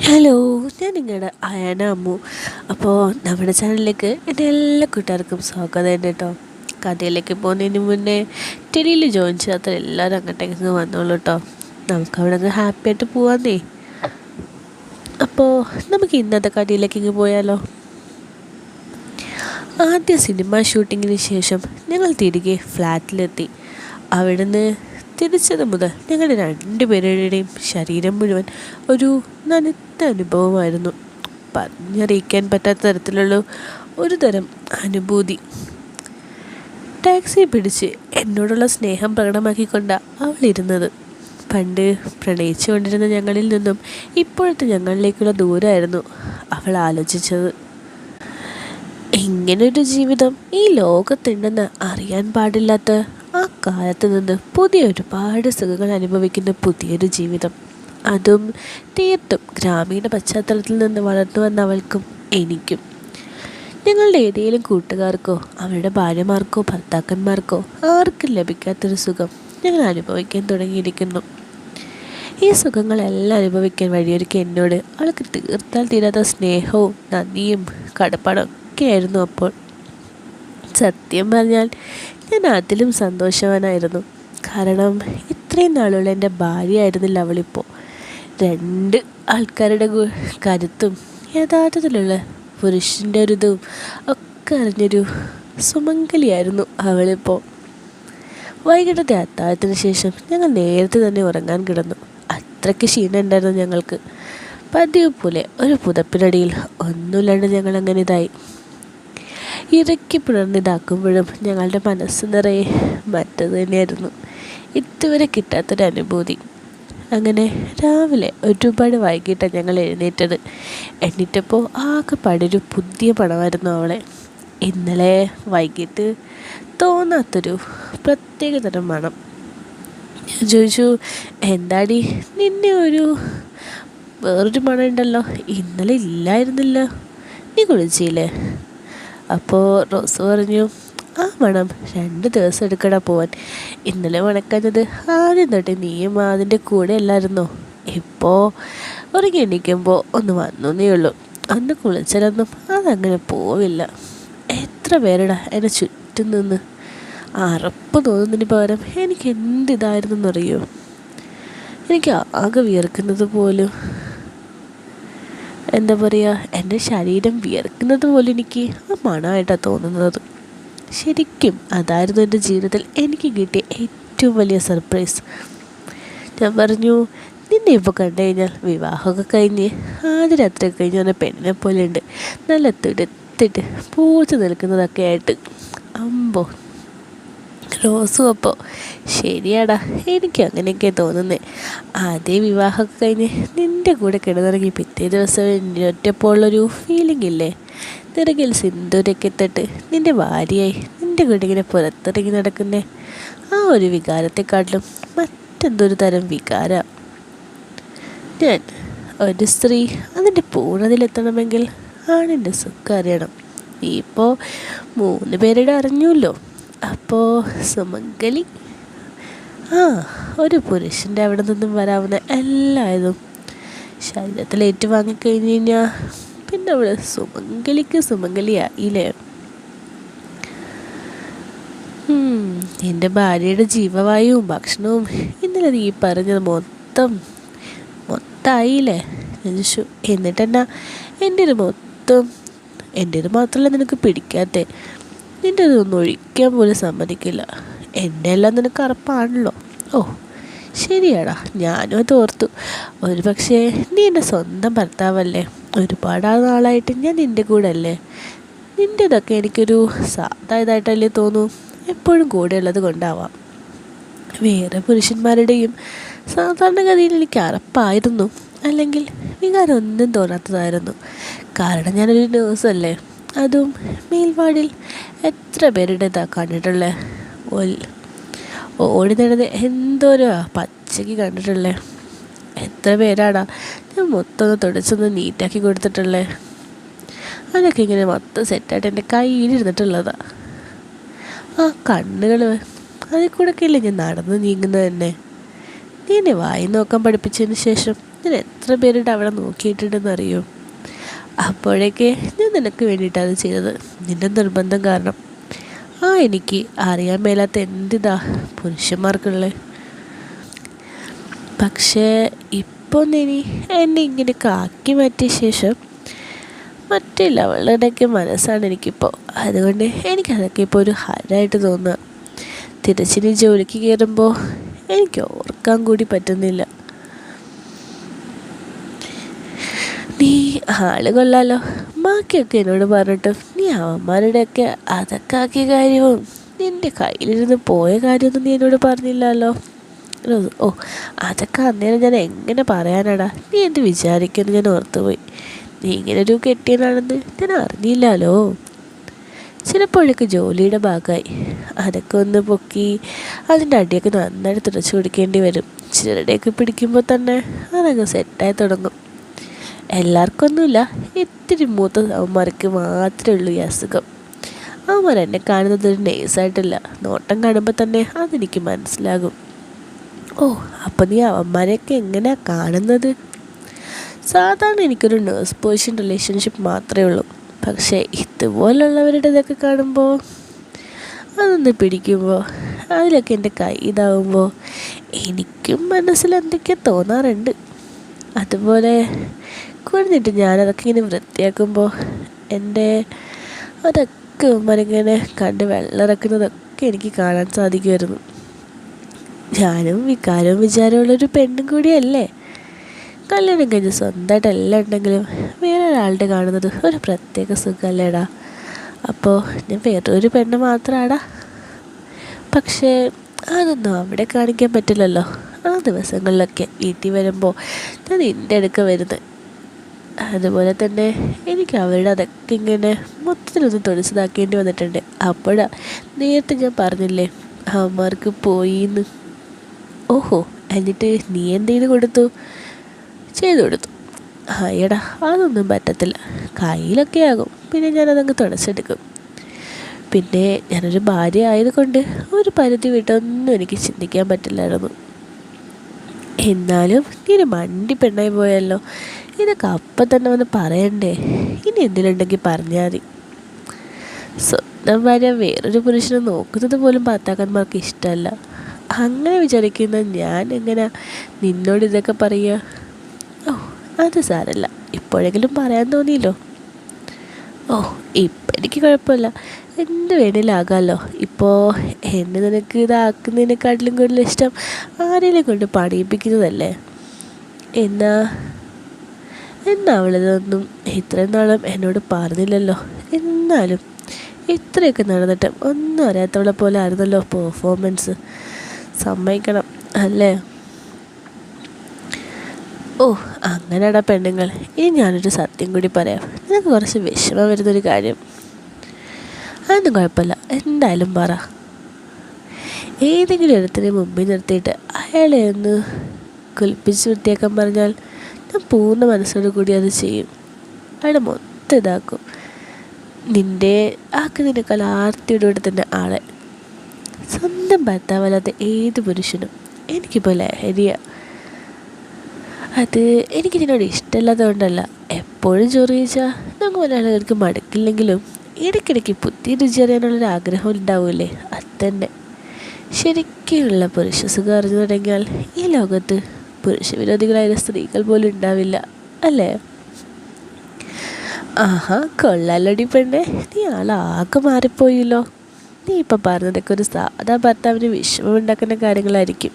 Hello, ഞാൻ നിങ്ങളുടെ അയാന അമ്മു. അപ്പോൾ നമ്മുടെ ചാനലിലേക്ക് എൻ്റെ എല്ലാ കൂട്ടുകാർക്കും സ്വാഗതം ഉണ്ട് കേട്ടോ. കഥയിലേക്ക് പോകുന്നതിന് മുന്നേ ടെലിയിൽ ജോയിൻ ചെയ്യാത്ത എല്ലാവരും അങ്ങോട്ടേക്ക് വന്നോളൂ കേട്ടോ. നമുക്ക് അവിടെ അങ്ങ് ഹാപ്പി ആയിട്ട് പോവാന്നേ. അപ്പോൾ നമുക്ക് ഇന്നത്തെ കഥയിലേക്ക് പോയാലോ. ആദ്യ സിനിമ ഷൂട്ടിങ്ങിന് ശേഷം ഞങ്ങൾ തിരികെ ഫ്ലാറ്റിലെത്തി. അവിടുന്ന് തിരിച്ചത് മുതൽ ഞങ്ങളുടെ രണ്ടുപേരുടെയും ശരീരം മുഴുവൻ ഒരു നനുത്ത അനുഭവമായിരുന്നു. പറഞ്ഞറിയിക്കാൻ പറ്റാത്ത തരത്തിലുള്ള ഒരു തരം അനുഭൂതി. ടാക്സി പിടിച്ച് എന്നോടുള്ള സ്നേഹം പ്രകടമാക്കിക്കൊണ്ട അവൾ ഇരുന്നത്. പണ്ട് പ്രണയിച്ചു കൊണ്ടിരുന്ന ഞങ്ങളിൽ നിന്നും ഇപ്പോഴത്തെ ഞങ്ങളിലേക്കുള്ള ദൂരമായിരുന്നു അവൾ ആലോചിച്ചത്. ഇങ്ങനൊരു ജീവിതം ഈ ലോകത്തുണ്ടെന്ന് അറിയാൻ പാടില്ലാത്ത ആ കാലത്ത് നിന്ന് പുതിയ ഒരുപാട് സുഖങ്ങൾ അനുഭവിക്കുന്ന പുതിയൊരു ജീവിതം, അതും തീർത്തും ഗ്രാമീണ പശ്ചാത്തലത്തിൽ നിന്ന് വളർന്നു വന്ന അവൾക്കും എനിക്കും. ഞങ്ങളുടെ ഏതെങ്കിലും കൂട്ടുകാർക്കോ അവരുടെ ഭാര്യമാർക്കോ ഭർത്താക്കന്മാർക്കോ ആർക്കും ലഭിക്കാത്തൊരു സുഖം ഞങ്ങൾ അനുഭവിക്കാൻ തുടങ്ങിയിരിക്കുന്നു. ഈ സുഖങ്ങളെല്ലാം അനുഭവിക്കാൻ വഴിയൊരുക്കി എന്നോട് അവൾക്ക് തീർത്താൽ തീരാത്ത സ്നേഹവും നന്ദിയും കടപ്പാടും ഒക്കെയായിരുന്നു. അപ്പോൾ സത്യം പറഞ്ഞാൽ ഞാൻ അതിലും സന്തോഷവാനായിരുന്നു. കാരണം ഇത്രയും നാളുള്ള എൻ്റെ ഭാര്യയായിരുന്നില്ല അവളിപ്പോൾ. രണ്ട് ആൾക്കാരുടെ കരുത്തും യഥാർത്ഥത്തിലുള്ള പുരുഷൻ്റെ ഒരു ഇതും ഒക്കെ അറിഞ്ഞൊരു സുമംഗലിയായിരുന്നു അവളിപ്പോൾ. വൈകിട്ടത്തെ അത്താഴത്തിന് ശേഷം ഞങ്ങൾ നേരത്തെ തന്നെ ഉറങ്ങാൻ കിടന്നു. അത്രയ്ക്ക് ക്ഷീണം ഉണ്ടായിരുന്നു ഞങ്ങൾക്ക്. പതിവ് പോലെ ഒരു പുതപ്പിനടിയിൽ ഒന്നുമില്ലാണ്ട് ഞങ്ങൾ അങ്ങനെ ഇതായി ഇറക്കി പുണർന്നിതാക്കുമ്പോഴും ഞങ്ങളുടെ മനസ്സ് നിറയെ മറ്റത് തന്നെയായിരുന്നു. ഇതുവരെ കിട്ടാത്തൊരനുഭൂതി. അങ്ങനെ രാവിലെ ഒരുപാട് വൈകിട്ടാണ് ഞങ്ങൾ എഴുന്നേറ്റത്. എണീറ്റപ്പോൾ ആകെ പടൊരു പുതിയ പണമായിരുന്നു അവളെ. ഇന്നലെ വൈകിട്ട് തോന്നാത്തൊരു പ്രത്യേക തരം മണം. ഞാൻ ചോദിച്ചു, എന്താടി നിന്നെ വേറൊരു മണം ഉണ്ടല്ലോ, ഇന്നലെ ഇല്ലായിരുന്നല്ലോ, നീ കുളിച്ചില്ലേ? അപ്പോൾ റോസ് പറഞ്ഞു, ആ മണം 2 ദിവസം എടുക്കടാ പോവാൻ. ഇന്നലെ മണക്കാഞ്ഞത് ആദ്യം തൊട്ട് നീയും അതിൻ്റെ കൂടെ അല്ലായിരുന്നോ? ഇപ്പോൾ ഉറങ്ങി എണീക്കുമ്പോൾ ഒന്ന് വന്നേ ഉള്ളൂ, അന്ന് കുളിച്ചാലൊന്നും അതങ്ങനെ പോവില്ല. എത്ര പേരടാ എന്നെ ചുറ്റും നിന്ന്. അറപ്പ് തോന്നുന്നതിന് പകരം എനിക്ക് എന്തിതായിരുന്നെന്നറിയോ? എനിക്ക് ആകെ വിയർക്കുന്നത് പോലും, എന്താ പറയുക, എൻ്റെ ശരീരം വിയർക്കുന്നത് പോലും എനിക്ക് ആ മണമായിട്ടാണ് തോന്നുന്നത്. ശരിക്കും അതായിരുന്നു എൻ്റെ ജീവിതത്തിൽ എനിക്ക് കിട്ടിയ ഏറ്റവും വലിയ സർപ്രൈസ്. ഞാൻ പറഞ്ഞു, നിന്നെ ഇപ്പോൾ കണ്ടു കഴിഞ്ഞാൽ വിവാഹമൊക്കെ കഴിഞ്ഞ് ആദ്യ രാത്രി കഴിഞ്ഞ് പറഞ്ഞ പെണ്ണിനെ പോലെ ഉണ്ട്, നല്ല തുടുത്തിട്ട് പൂച്ച് നിൽക്കുന്നതൊക്കെ ആയിട്ട്. അമ്പോ റോസും അപ്പോൾ ശരിയാടാ, എനിക്ക് അങ്ങനെയൊക്കെ തോന്നുന്നേ. അതേ വിവാഹമൊക്കെ കഴിഞ്ഞ് നിൻ്റെ കൂടെ കിടന്നിറങ്ങി പിറ്റേ ദിവസം ഒറ്റപ്പോഴുള്ളൊരു ഫീലിംഗ് ഇല്ലേ, നിറകിൽ സിന്ദൂരൊക്കെ ഇട്ടിട്ട് നിൻ്റെ ഭാര്യയായി നിൻ്റെ കൂടെ ഇങ്ങനെ പുറത്തിറങ്ങി നടക്കുന്നേ, ആ ഒരു വികാരത്തെക്കാട്ടിലും മറ്റെന്തൊരു തരം വികാരം. ഞാൻ ഒരു സ്ത്രീ അതിൻ്റെ പൂർണ്ണതയിലെത്തണമെങ്കിൽ ആണിൻ്റെ സുഖം അറിയണം. ഇപ്പോൾ 3 പേരുടെ അറിഞ്ഞല്ലോ. അപ്പോൾ സുമംഗലി ഒരു പുരുഷൻ്റെ അവിടെ നിന്നും വരാവുന്ന എല്ലാതും ശരീരത്തിൽ ഏറ്റുവാങ്ങിക്കഴിഞ്ഞ് കഴിഞ്ഞാൽ പിന്നെ അവൾ സുമംഗലിക്ക് സുമംഗലിയായില്ലേ. എൻ്റെ ഭാര്യയുടെ ജീവവായുവും ഭക്ഷണവും ഇന്നലെ നീ പറഞ്ഞത് മൊത്തമായില്ലേ? എന്നിട്ടെന്നാ എൻ്റേത് മാത്രമല്ല നിനക്ക് പിടിക്കാത്തേ? നിൻ്റെ ഇതൊന്നും ഒഴിക്കാൻ പോലും സമ്മതിക്കില്ല. എൻ്റെ എല്ലാം നിനക്ക് അറപ്പാണല്ലോ. ഓ ശരിയാടാ, ഞാനും അത് ഓർത്തു. ഒരു പക്ഷേ നീ എൻ്റെ സ്വന്തം ഭർത്താവല്ലേ, ഒരുപാട് നാളായിട്ട് ഞാൻ നിൻ്റെ കൂടെ അല്ലേ. നിൻ്റെതൊക്കെ എനിക്കൊരു സാധാ ഇതായിട്ടല്ലേ തോന്നൂ, എപ്പോഴും കൂടെ ഉള്ളത് കൊണ്ടാവാം. വേറെ പുരുഷന്മാരുടെയും സാധാരണഗതിയിൽ എനിക്ക് അറപ്പായിരുന്നു, അല്ലെങ്കിൽ വികാരം ഒന്നും തോന്നാത്തതായിരുന്നു. കാരണം ഞാനൊരു നേഴ്സല്ലേ, അതും മേൽവാടിൽ എത്ര പേരുടെ ഇതാ കണ്ടിട്ടുള്ളേ. ഓടി നടന്ന് എന്തോരോ പച്ചയ്ക്ക് കണ്ടിട്ടുള്ളേ. എത്ര പേരാടാ ഞാൻ മൊത്തം തുടച്ചൊന്ന് നീറ്റാക്കി കൊടുത്തിട്ടുള്ളേ. അതൊക്കെ ഇങ്ങനെ മൊത്തം സെറ്റായിട്ട് എൻ്റെ കയ്യിലിരുന്നിട്ടുള്ളതാ. ആ കണ്ണുകൾ, അതിൽ കൂടെയൊക്കെ ഇല്ലേ ഞാൻ നടന്ന് നീങ്ങുന്നത് തന്നെ. നീ എന്നെ വായി നോക്കാൻ പഠിപ്പിച്ചതിന് ശേഷം ഞാൻ എത്ര പേരുടെ അവിടെ നോക്കിയിട്ടുണ്ടെന്ന് അറിയോ? അപ്പോഴേക്ക് ഞാൻ നിനക്ക് വേണ്ടിയിട്ടാണ് അത് ചെയ്തത്, നിന്റെ നിർബന്ധം കാരണം. എനിക്ക് അറിയാൻ മേലാത്ത എന്തിതാ പുരുഷന്മാർക്കുള്ളത്. പക്ഷേ ഇപ്പോൾ നീ എന്നെ ഇങ്ങനെ കാക്കി മാറ്റിയ ശേഷം മറ്റില്ല അവളുടെയൊക്കെ മനസ്സാണ് എനിക്കിപ്പോൾ. അതുകൊണ്ട് എനിക്കതൊക്കെ ഇപ്പോൾ ഒരു ഹരമായിട്ട് തോന്നുക. തിരിച്ചിനി ജോലിക്ക് കയറുമ്പോൾ എനിക്ക് ഓർക്കാൻ കൂടി പറ്റുന്നില്ല. നീ ആള് കൊള്ളാലോ, ബാക്കിയൊക്കെ എന്നോട് പറഞ്ഞിട്ടും നീ അവന്മാരുടെയൊക്കെ അതൊക്കെ ആക്കിയ കാര്യവും നിൻ്റെ കയ്യിലിരുന്ന് പോയ കാര്യമൊന്നും നീ എന്നോട് പറഞ്ഞില്ലല്ലോ. ഓ, അതൊക്കെ അന്നേരം ഞാൻ എങ്ങനെ പറയാനാടാ, നീ എന്ത് വിചാരിക്കുന്നു ഞാൻ ഓർത്തുപോയി. നീ ഇങ്ങനൊരു കെട്ടിയനാണെന്ന് ഞാൻ അറിഞ്ഞില്ലല്ലോ. ചിലപ്പോഴൊക്കെ ജോലിയുടെ ഭാഗമായി അതൊക്കെ ഒന്ന് പൊക്കി അതിൻ്റെ അടിയൊക്കെ നന്നായിട്ട് തുടച്ചു കൊടുക്കേണ്ടി വരും. ചിലരുടെയൊക്കെ പിടിക്കുമ്പോൾ തന്നെ അതങ്ങ് സെറ്റായി തുടങ്ങും. എല്ലാവർക്കൊന്നുമില്ല, ഇത്തിരി മൂത്ത അവന്മാർക്ക് മാത്രമേ ഉള്ളൂ ഈ അസുഖം. അവന്മാർ എന്നെ കാണുന്നത് ഒരു നേഴ്സായിട്ടല്ല, നോട്ടം കാണുമ്പോൾ തന്നെ അതെനിക്ക് മനസ്സിലാകും. ഓ, അപ്പം നീ അവന്മാരെയൊക്കെ എങ്ങനെയാണ് കാണുന്നത്? സാധാരണ എനിക്കൊരു നേഴ്സ് പേഷ്യൻ്റ് റിലേഷൻഷിപ്പ് മാത്രമേ ഉള്ളൂ. പക്ഷേ ഇതുപോലുള്ളവരുടെ ഇതൊക്കെ കാണുമ്പോൾ, അതൊന്ന് പിടിക്കുമ്പോൾ, അതിലൊക്കെ എൻ്റെ കൈ ഇതാവുമ്പോൾ എനിക്കും മനസ്സിൽ എന്തൊക്കെയോ തോന്നാറുണ്ട്. അതുപോലെ കുഴഞ്ഞിട്ട് ഞാനതൊക്കെ ഇങ്ങനെ വൃത്തിയാക്കുമ്പോൾ എൻ്റെ അതൊക്കെ ഉമ്മരിങ്ങനെ കണ്ട് വെള്ളമിറക്കുന്നതൊക്കെ എനിക്ക് കാണാൻ സാധിക്കുമായിരുന്നു. ഞാനും വികാരവും വിചാരമുള്ളൊരു പെണ്ണും കൂടിയല്ലേ. കല്യാണം കഴിഞ്ഞ് സ്വന്തമായിട്ടെല്ലാം ഉണ്ടെങ്കിലും വേറെ ഒരാളുടെ കാണുന്നത് ഒരു പ്രത്യേക സുഖമല്ലേടാ. അപ്പോൾ ഞാൻ വേറൊരു പെണ്ണ് മാത്രമാടാ. പക്ഷേ അതൊന്നും അവിടെ കാണിക്കാൻ പറ്റില്ലല്ലോ. ആ ദിവസങ്ങളിലൊക്കെ വീട്ടിൽ വരുമ്പോൾ ഞാൻ നിൻ്റെ അടുക്ക വരുന്നത്. അതുപോലെ തന്നെ എനിക്ക് അവരുടെ അതൊക്കെ ഇങ്ങനെ മൊത്തത്തിലൊന്ന് തൊടിച്ചതാക്കേണ്ടി വന്നിട്ടുണ്ട്. അപ്പോഴാ നേരത്തെ ഞാൻ പറഞ്ഞില്ലേ അവന്മാർക്ക് പോയിന്ന്. ഓഹോ, എന്നിട്ട് നീ എന്തെങ്കിലും ചെയ്തു കൊടുത്തു? എടാ, അതൊന്നും പറ്റത്തില്ല. കയ്യിലൊക്കെ ആകും, പിന്നെ ഞാനതങ്ങ് തുടച്ചെടുക്കും. പിന്നെ ഞാനൊരു ഭാര്യ ആയതുകൊണ്ട് ഒരു പരിധി വിട്ടൊന്നും എനിക്ക് ചിന്തിക്കാൻ പറ്റില്ലായിരുന്നു. എന്നാലും നീ മണ്ടി പെണ്ണായി പോയല്ലോ. ഇതൊക്കെ അപ്പം തന്നെ വന്ന് പറയണ്ടേ? ഇനി എന്തിനുണ്ടെങ്കിൽ പറഞ്ഞാൽ മതി. സ്വന്തം ഭാര്യ വേറൊരു പുരുഷനെ നോക്കുന്നത് പോലും ഭർത്താക്കന്മാർക്ക് ഇഷ്ടമല്ല. അങ്ങനെ വിചാരിക്കുന്ന ഞാൻ എങ്ങനെ നിന്നോട് ഇതൊക്കെ പറയുക? ഓ, അത് സാരല്ല, ഇപ്പോഴെങ്കിലും പറയാൻ തോന്നിയല്ലോ. ഓ, ഇപ്പം എനിക്ക് കുഴപ്പമില്ല, എന്ത് വേണേലും ആകാമല്ലോ. ഇപ്പോൾ എന്നെ നിനക്ക് ഇതാക്കുന്നതിനെക്കാട്ടിലും കൂടുതൽ ഇഷ്ടം ആരെങ്കിലും കൊണ്ട് പണിയിപ്പിക്കുന്നതല്ലേ. എന്നാ അവളിതൊന്നും ഇത്രയും നാളും എന്നോട് പറഞ്ഞില്ലല്ലോ. എന്നാലും ഇത്രയൊക്കെ നടന്നിട്ടും ഒന്നും അറിയാത്തവളെ പോലെ ആയിരുന്നല്ലോ പെർഫോമൻസ്. സമ്മതിക്കണം അല്ലേ? ഓ, അങ്ങനെയാടാ പെണ്ണുങ്ങൾ. ഇനി ഞാനൊരു സത്യം കൂടി പറയാം. നിനക്ക് കുറച്ച് വിഷമം വരുന്നൊരു കാര്യം. അതൊന്നും കുഴപ്പമില്ല, എന്തായാലും പറ. ഏതെങ്കിലും ഒരുത്തിനെ മുമ്പിൽ നിർത്തിയിട്ട് അയാളെ ഒന്ന് കുളിപ്പിച്ച് വൃത്തിയാക്കാൻ പറഞ്ഞാൽ ഞാൻ പൂർണ്ണ മനസ്സോടു കൂടി അത് ചെയ്യും. അയാളെ മൊത്തം ഇതാക്കും. നിൻ്റെ ആക്കുന്നതിനേക്കാൾ ആർത്തിയുടെ കൂടെ തന്നെ ആളെ. സ്വന്തം ഭർത്താവല്ലാത്ത ഏത് പുരുഷനും എനിക്കിപ്പോൾ ലഹരിയാണ്. അത് എനിക്ക് നിന്നോട് ഇഷ്ടമല്ലാത്തത് കൊണ്ടല്ല. എപ്പോഴും ചോറ് കഴിച്ചാൽ ഞങ്ങൾ മലയാളികൾക്ക് മടുക്കില്ലെങ്കിലും ഇടയ്ക്കിടയ്ക്ക് പുതിയ രുചി അറിയാനുള്ളൊരു ആഗ്രഹം ഉണ്ടാവില്ലേ, അത് തന്നെ. ശരിക്കുള്ള പുരുഷ സുഖം അറിഞ്ഞു തുടങ്ങിയാൽ ഈ ലോകത്ത് പുരുഷവിരോധികളായ സ്ത്രീകൾ പോലും ഉണ്ടാവില്ല, അല്ലേ? ആഹാ, കൊള്ളാലടി പെണ്ണെ, നീ ആളാകെ മാറിപ്പോയില്ലോ. നീ ഇപ്പം പറഞ്ഞതൊക്കെ ഒരു സാധാ ഭർത്താവിന് വിഷമമുണ്ടാക്കുന്ന കാര്യങ്ങളായിരിക്കും.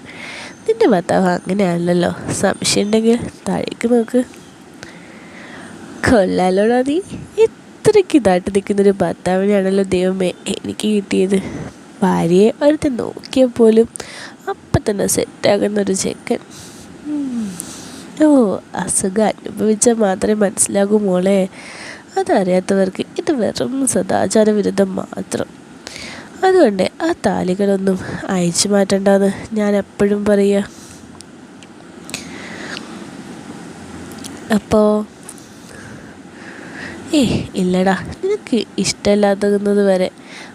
നിൻ്റെ ഭർത്താവ് അങ്ങനെയല്ലല്ലോ. സംശയം ഉണ്ടെങ്കിൽ താഴേക്ക് നോക്ക്. കൊള്ളാലോടാ, നീ ഇത്രയ്ക്ക് ഇതായിട്ട് നിൽക്കുന്നൊരു ഭർത്താവിനെയാണല്ലോ ദൈവമേ എനിക്ക് കിട്ടിയത്. ഭാര്യയെ ഒരുത്തൻ നോക്കിയാൽ പോലും അപ്പം തന്നെ സെറ്റാകുന്നൊരു ചെക്കൻ. ഓ, അസുഖം അനുഭവിച്ചാൽ മാത്രമേ മനസ്സിലാകൂ മോളെ. അതറിയാത്തവർക്ക് ഇത് വെറും സദാചാര വിരുദ്ധം മാത്രം. അതുകൊണ്ട് ആ താലികളൊന്നും അയച്ചു മാറ്റണ്ടെന്ന് ഞാൻ എപ്പോഴും പറയുക. അപ്പോൾ ഇല്ലടാ, നിനക്ക് ഇഷ്ടമില്ലാത്തത് വരെ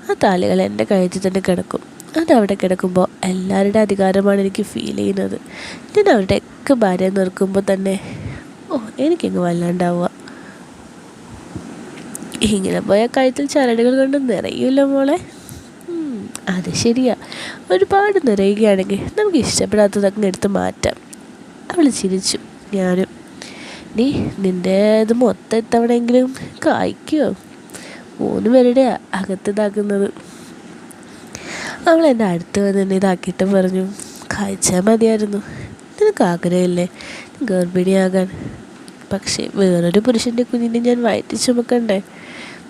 ആ താലികൾ എൻ്റെ കഴുത്തിൽ തന്നെ കിടക്കും. അതവിടെ കിടക്കുമ്പോൾ എല്ലാവരുടെ അധികാരമാണ് എനിക്ക് ഫീൽ ചെയ്യുന്നത്. ഞാൻ അവരുടെ നമ്മുടെയൊക്കെ ഭാര്യ നോക്കുമ്പോൾ തന്നെ എനിക്കങ്ങ് വല്ലാണ്ടാവുക. ഇങ്ങനെ പോയാൽ കഴുത്തിൽ ചരടുകൾ കൊണ്ട് നിറയുമല്ലോ മോളെ. അത് ശരിയാ, ഒരുപാട് നിറയുകയാണെങ്കിൽ നമുക്ക് ഇഷ്ടപ്പെടാത്തതൊക്കെ എടുത്ത് മാറ്റാം. അവൾ ചിരിച്ചു. ഞാനും. നീ നിൻ്റെ ഇത് മൊത്തം എത്തവണെങ്കിലും കായ്ക്കുമോ? 3 പേരുടെ അകത്തിതാക്കുന്നത്. അവൾ എൻ്റെ അടുത്ത് വന്ന് എന്നെ ഇതാക്കിയിട്ട് പറഞ്ഞു, കായ്ച്ചാൽ മതിയായിരുന്നു. നിനക്ക് ആഗ്രഹമില്ലേ ഗർഭിണിയാകാൻ? പക്ഷേ വേറൊരു പുരുഷൻ്റെ കുഞ്ഞിനെ ഞാൻ വയറ്റി ചുമക്കണ്ടേ?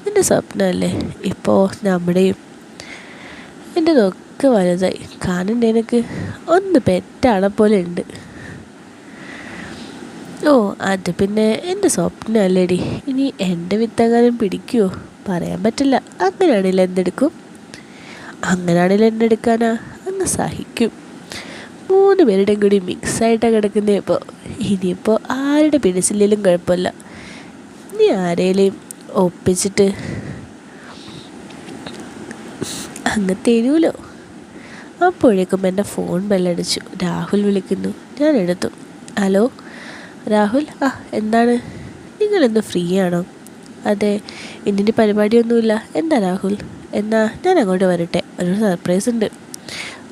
നിൻ്റെ സ്വപ്നമല്ലേ ഇപ്പോൾ നമ്മുടെയും. എൻ്റെതൊക്കെ വലുതായി. കാണണ്ടേ എനിക്ക്? ഒന്ന് പെറ്റാളെ പോലെ ഉണ്ട്. അത് പിന്നെ എൻ്റെ സ്വപ്നമല്ലേടി. ഇനി എൻ്റെ വിത്തങ്ങാനും പിടിക്കുമോ? പറയാൻ പറ്റില്ല. അങ്ങനെയാണെങ്കിൽ എന്തെടുക്കും? അങ്ങനെയാണെങ്കിൽ എന്തെടുക്കാനാ? അങ്ങ് സഹിക്കും. 3 പേരുടെയും കൂടി മിക്സായിട്ടാണ് കിടക്കുന്നത്. ഇനിയിപ്പോൾ ആരുടെ പിടിച്ചില്ലെങ്കിലും കുഴപ്പമില്ല. നീ ആരെയും ഒപ്പിച്ചിട്ട് അങ്ങ് തരൂലോ. അപ്പോഴേക്കും എൻ്റെ ഫോൺ ബെല്ലടിച്ചു. രാഹുൽ വിളിക്കുന്നു. ഞാൻ എടുത്തു. ഹലോ രാഹുൽ, എന്താണ്? നിങ്ങളിന്ന് ഫ്രീ ആണോ? അതെ, ഇന്നിൻ്റെ പരിപാടിയൊന്നുമില്ല. എന്താ രാഹുൽ? എന്നാൽ ഞാൻ അങ്ങോട്ട് വരട്ടെ, ഒരു സർപ്രൈസ് ഉണ്ട്.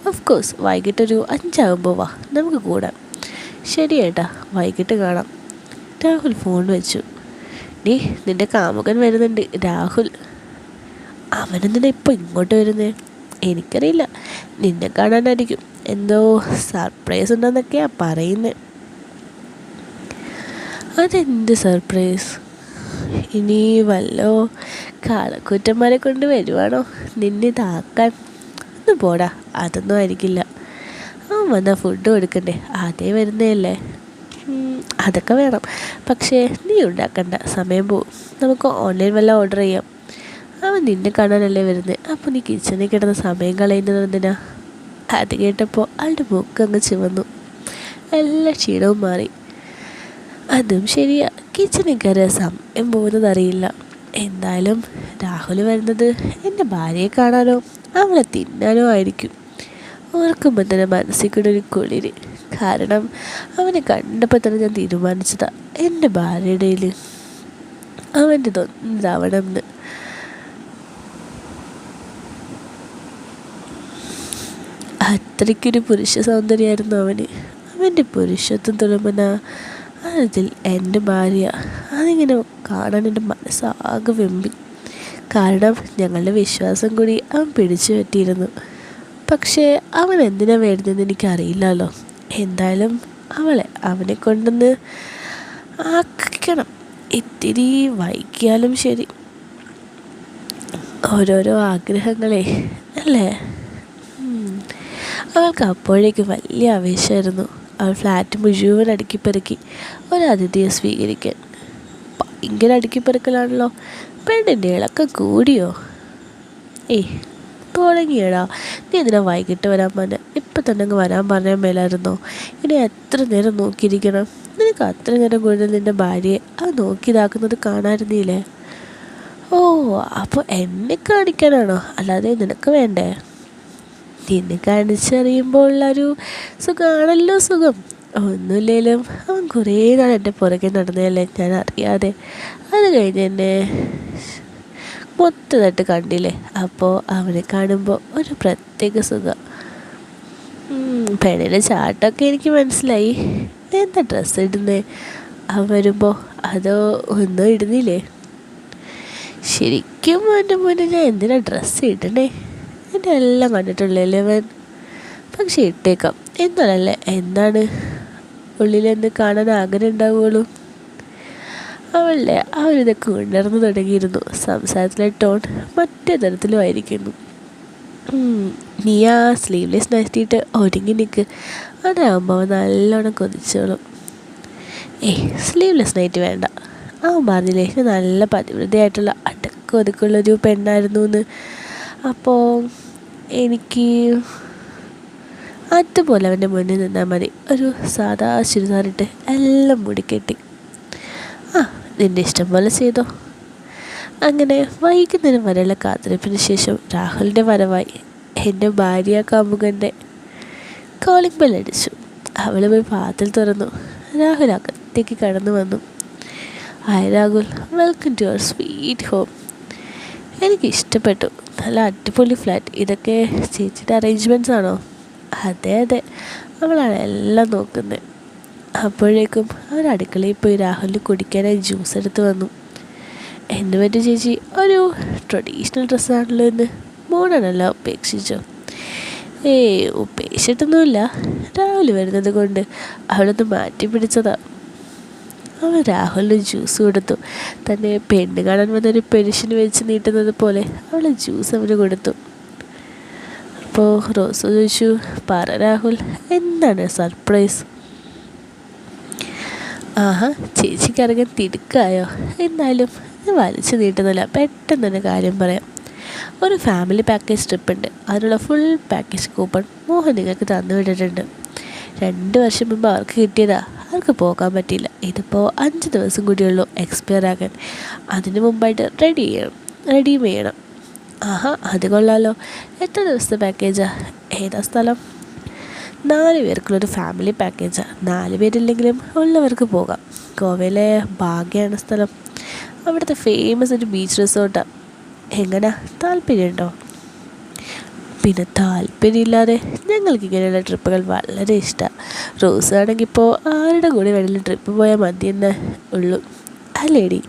ഓഫ് കോഴ്സ്, വൈകിട്ടൊരു 5 ആകുമ്പോൾ വാ, നമുക്ക് കൂടാം. ശരി ഏട്ടാ, വൈകിട്ട് കാണാം. രാഹുൽ ഫോൺ വെച്ചു. നിൻ്റെ കാമുകൻ വരുന്നുണ്ട്, രാഹുൽ. അവനെന്തിനാ ഇപ്പോൾ ഇങ്ങോട്ട് വരുന്നേ? എനിക്കറിയില്ല, നിന്നെ കാണാനായിരിക്കും. എന്തോ സർപ്രൈസ് ഉണ്ടെന്നൊക്കെയാണ് പറയുന്നത്. അതെന്ത് സർപ്രൈസ്? ഇനി വല്ലോ കാളക്കൂറ്റന്മാരെ കൊണ്ട് വരുവാണോ നിന്നെ ഇതാക്കാൻ? ഒന്ന് പോടാ, അതൊന്നും ആയിരിക്കില്ല. അവൻ വന്നാൽ ഫുഡ് കൊടുക്കണ്ടേ? അതേ വരുന്നതല്ലേ. അതൊക്കെ വേണം, പക്ഷേ നീ ഉണ്ടാക്കണ്ട, സമയം പോവും. നമുക്ക് ഓൺലൈൻ വല്ല ഓർഡർ ചെയ്യാം. അവൻ നിന്നെ കാണാനല്ലേ വരുന്നത്, അപ്പോൾ നീ കിച്ചണിൽ കിടന്ന സമയം കളയുന്നത് എന്തിനാ? അത് കേട്ടപ്പോൾ ആളുടെ മൂക്ക് അങ്ങ് ചുവന്നു. എല്ലാ ക്ഷീണവും മാറി. അതും ശരിയാ, കിച്ചണിൽ കയറിയ സമയം പോകുന്നതറിയില്ല. എന്തായാലും രാഹുൽ വരുന്നത് എൻ്റെ ഭാര്യയെ കാണാനോ അവളെ തിന്നാനോ ആയിരിക്കും. ഓർക്കുമ്പോൾ തന്നെ മനസ്സിൽ കൂടെ ഒരു കുളിര്. കാരണം അവനെ കണ്ടപ്പോൾ തന്നെ ഞാൻ തീരുമാനിച്ചതാ, എൻ്റെ ഭാര്യയുടെ അവൻ്റെ ഇതാവണം എന്ന്. അത്രയ്ക്കൊരു പുരുഷ സൗന്ദര്യമായിരുന്നു അവന്. അവൻ്റെ പുരുഷത്വം തുളുമ്പുന്ന അതിൽ എൻ്റെ ഭാര്യ, അതിങ്ങനെ കാണാൻ എൻ്റെ മനസ്സാകെ വെമ്പി. കാരണം ഞങ്ങളുടെ വിശ്വാസം കൂടി അവൻ പിടിച്ചു പറ്റിയിരുന്നു. പക്ഷേ അവൻ എന്തിനാ വേണ്ടതെന്ന് എനിക്കറിയില്ലല്ലോ. എന്തായാലും അവനെ കൊണ്ടൊന്ന് ആക്കണം. ഇത്തിരി വൈകിയാലും ശരി. ഓരോരോ ആഗ്രഹങ്ങളെ അല്ലേ. അവൾക്ക് അപ്പോഴേക്ക് വലിയ ആവേശമായിരുന്നു. അവൾ ഫ്ലാറ്റ് മുഴുവൻ അടുക്കിപ്പെറുക്കി ഒരു അതിഥിയെ സ്വീകരിക്കാൻ. ഭയങ്കര അടുക്കിപ്പെറുക്കലാണല്ലോ. പെണ്ണിൻ്റെ ഇളക്കം കൂടിയോ? തുടങ്ങിയടാ. നീ എന്തിനാ വൈകിട്ട് വരാൻ പറഞ്ഞ? ഇപ്പം തന്നെ അങ്ങ് വരാൻ പറഞ്ഞാൽ മേലായിരുന്നോ? ഇനി എത്ര നേരം നോക്കിയിരിക്കണം? നിനക്ക് അത്ര നേരം കൂടുതൽ നിൻ്റെ ഭാര്യയെ നോക്കിയതാക്കുന്നത് കാണാറുന്നില്ലേ? അപ്പോൾ എന്നെ കാണിക്കാനാണോ? അല്ലാതെ നിനക്ക് വേണ്ടേ? നിന്നെ കാണിച്ചറിയുമ്പോൾ ഉള്ളൊരു സുഖമാണല്ലോ സുഖം. ഒന്നുമില്ലേലും അവൻ കുറേ നാൾ എൻ്റെ പുറകെ നടന്നതല്ലേ ഞാൻ അറിയാതെ. അത് കഴിഞ്ഞ് എന്നെ മൊത്തമായിട്ട് കണ്ടില്ലേ. അപ്പോൾ അവനെ കാണുമ്പോൾ ഒരു പ്രത്യേക സുഖം. പെണ്ണിൻ്റെ ചാട്ടമൊക്കെ എനിക്ക് മനസ്സിലായി. എന്താ ഡ്രസ്സ് ഇടുന്നേ? അവൻ വരുമ്പോൾ അതോ ഒന്നും ഇടുന്നില്ലേ? ശരിക്കും എൻ്റെ മുന്നേ ഞാൻ എന്തിനാ ഡ്രസ്സ് ഇടണേ? എൻ്റെ എല്ലാം കണ്ടിട്ടുള്ളല്ലേ അവൻ. പക്ഷെ ഇട്ടേക്കാം, എന്നാലല്ലേ എന്താണ് ഉള്ളിലെന്ന് കാണാൻ ആഗ്രഹം ഉണ്ടാവുകയുള്ളൂ. അവളുടെ ഇതൊക്കെ ഉണർന്നു തുടങ്ങിയിരുന്നു. സംസാരത്തിലെ ടോൺ മറ്റേ തരത്തിലുമായിരിക്കുന്നു. നീ ആ സ്ലീവ്ലെസ് നൈറ്റിയിട്ട് ഒരുങ്ങി നിൽക്ക്, അതാകുമ്പോൾ അവൻ നല്ലോണം കൊതിച്ചോളും. സ്ലീവ്ലെസ് നൈറ്റ് വേണ്ട. അവൻ പറഞ്ഞില്ലേ നല്ല പതിവ്രതയായിട്ടുള്ള ഒതുക്കുള്ളൊരു പെണ്ണായിരുന്നു എന്ന്. അപ്പോൾ എനിക്ക് അതുപോലെ അവൻ്റെ മുന്നിൽ നിന്നാൽ മതി. ഒരു സാധാ ചുരിദാറിട്ട് എല്ലാം മുടിക്കെട്ടി. നിൻ്റെ ഇഷ്ടം പോലെ ചെയ്തോ. അങ്ങനെ വൈകുന്നേരം വരെയുള്ള കാത്തിരിപ്പിന് ശേഷം രാഹുലിൻ്റെ വരവായി. എൻ്റെ ഭാര്യ കാമുകൻ്റെ കോളിംഗ് ബെൽ അടിച്ചു. അവൾ പോയി വാതിൽ തുറന്നു. രാഹുൽ അകത്തേക്ക് കടന്നു വന്നു. Hi Rahul, welcome to our sweet home. എനിക്കിഷ്ടപ്പെട്ടു. നല്ല അടിപൊളി ഫ്ലാറ്റ്. ഇതൊക്കെ ചേച്ചിയുടെ അറേഞ്ച്മെൻറ്റ്സ് ആണോ? അതെ അതെ, അവളാണ് എല്ലാം നോക്കുന്നത്. അപ്പോഴേക്കും അവർ അടുക്കളയിൽ പോയി രാഹുലിന് കുടിക്കാനായി ജ്യൂസ് എടുത്ത് വന്നു. എന്നെ പറ്റി ചേച്ചി ഒരു ട്രഡീഷണൽ ഡ്രസ്സാണല്ലോ എന്ന് മോനാണല്ലോ ഉപേക്ഷിച്ചോ? ഉപേക്ഷിച്ചിട്ടൊന്നുമില്ല, രാഹുൽ വരുന്നത് കൊണ്ട് അവളൊന്ന് മാറ്റി പിടിച്ചതാ. അവൾ രാഹുലിന് ജ്യൂസ് കൊടുത്തു. തന്നെ പെണ്ണ് കാണാൻ വന്നൊരു പെൻഷൻ വെച്ച് നീട്ടുന്നത് പോലെ അവൾ ജ്യൂസ് അവന് കൊടുത്തു. അപ്പോൾ റോസ് ചോദിച്ചു, പറ രാഹുൽ, എന്താണ് സർപ്രൈസ്? ആഹാ, ചേച്ചിക്ക് ഇറങ്ങാൻ തിടുക്കായോ? എന്നാലും വലിച്ചു നീട്ടുന്നില്ല, പെട്ടെന്നൊരു കാര്യം പറയാം. ഒരു ഫാമിലി പാക്കേജ് ട്രിപ്പ് ഉണ്ട്. അതിനുള്ള ഫുൾ പാക്കേജ് കൂപ്പൺ മോഹൻ നിങ്ങൾക്ക് തന്നു വിട്ടിട്ടുണ്ട്. 2 വർഷം മുമ്പ് അവർക്ക് കിട്ടിയതാ. അവർക്ക് പോകാൻ പറ്റിയില്ല. ഇതിപ്പോൾ 5 ദിവസം കൂടിയുള്ളൂ എക്സ്പയർ ആകാൻ. അതിന് മുമ്പായിട്ട് റെഡീം ചെയ്യണം. ആഹാ, അത് കൊള്ളാലോ. എത്ര ദിവസത്തെ പാക്കേജാ? ഏതാ സ്ഥലം? 4 പേർക്കുള്ളൊരു ഫാമിലി പാക്കേജാണ്. 4 പേരില്ലെങ്കിലും ഉള്ളവർക്ക് പോകാം. ഗോവയിലെ ഭാഗ്യമാണ് സ്ഥലം. അവിടുത്തെ ഫേമസ് ഒരു ബീച്ച് റിസോർട്ടാണ്. എങ്ങനെയാ, താല്പര്യമുണ്ടോ? പിന്നെ താല്പര്യമില്ലാതെ, ഞങ്ങൾക്ക് ഇങ്ങനെയുള്ള ട്രിപ്പുകൾ വളരെ ഇഷ്ടമാണ്. റോസ് ആണെങ്കിൽ ഇപ്പോൾ ആരുടെ കൂടെ വേണമെങ്കിലും ട്രിപ്പ് പോയാൽ മതിയെന്നേ ഉള്ളൂ അല്ലേടി?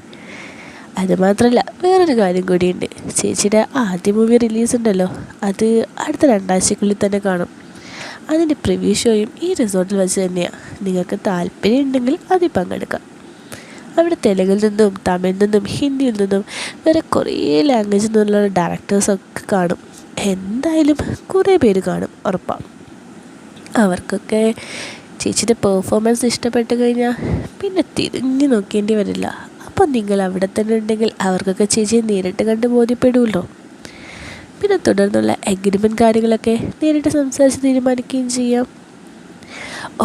അതുമാത്രമല്ല, വേറൊരു കാര്യം കൂടിയുണ്ട്. ചേച്ചിയുടെ ആദ്യ മൂവി റിലീസ് ഉണ്ടല്ലോ, അത് അടുത്ത 2 ആഴ്ചക്കുള്ളിൽ തന്നെ കാണും. അതിൻ്റെ പ്രിവ്യൂ ഷോയും ഈ റിസോർട്ടിൽ വെച്ച് തന്നെയാണ്. നിങ്ങൾക്ക് താല്പര്യം ഉണ്ടെങ്കിൽ അതിൽ പങ്കെടുക്കാം. അവിടെ തെലുങ്കിൽ നിന്നും തമിഴിൽ നിന്നും ഹിന്ദിയിൽ നിന്നും വേറെ കുറേ ലാംഗ്വേജിൽ നിന്നുള്ള ഡയറക്ടേഴ്സൊക്കെ കാണും. എന്തായാലും കുറേ പേര് കാണും, ഉറപ്പാണ്. അവർക്കൊക്കെ ചേച്ചിയുടെ പെർഫോമൻസ് ഇഷ്ടപ്പെട്ട് കഴിഞ്ഞാൽ പിന്നെ തിരിഞ്ഞു നോക്കേണ്ടി വരില്ല. അപ്പം നിങ്ങൾ അവിടെ തന്നെ ഉണ്ടെങ്കിൽ അവർക്കൊക്കെ ചേച്ചിയെ നേരിട്ട് കണ്ട് ബോധ്യപ്പെടുമല്ലോ. പിന്നെ തുടർന്നുള്ള എഗ്രിമെൻറ്റ് കാര്യങ്ങളൊക്കെ നേരിട്ട് സംസാരിച്ച് തീരുമാനിക്കുകയും ചെയ്യാം.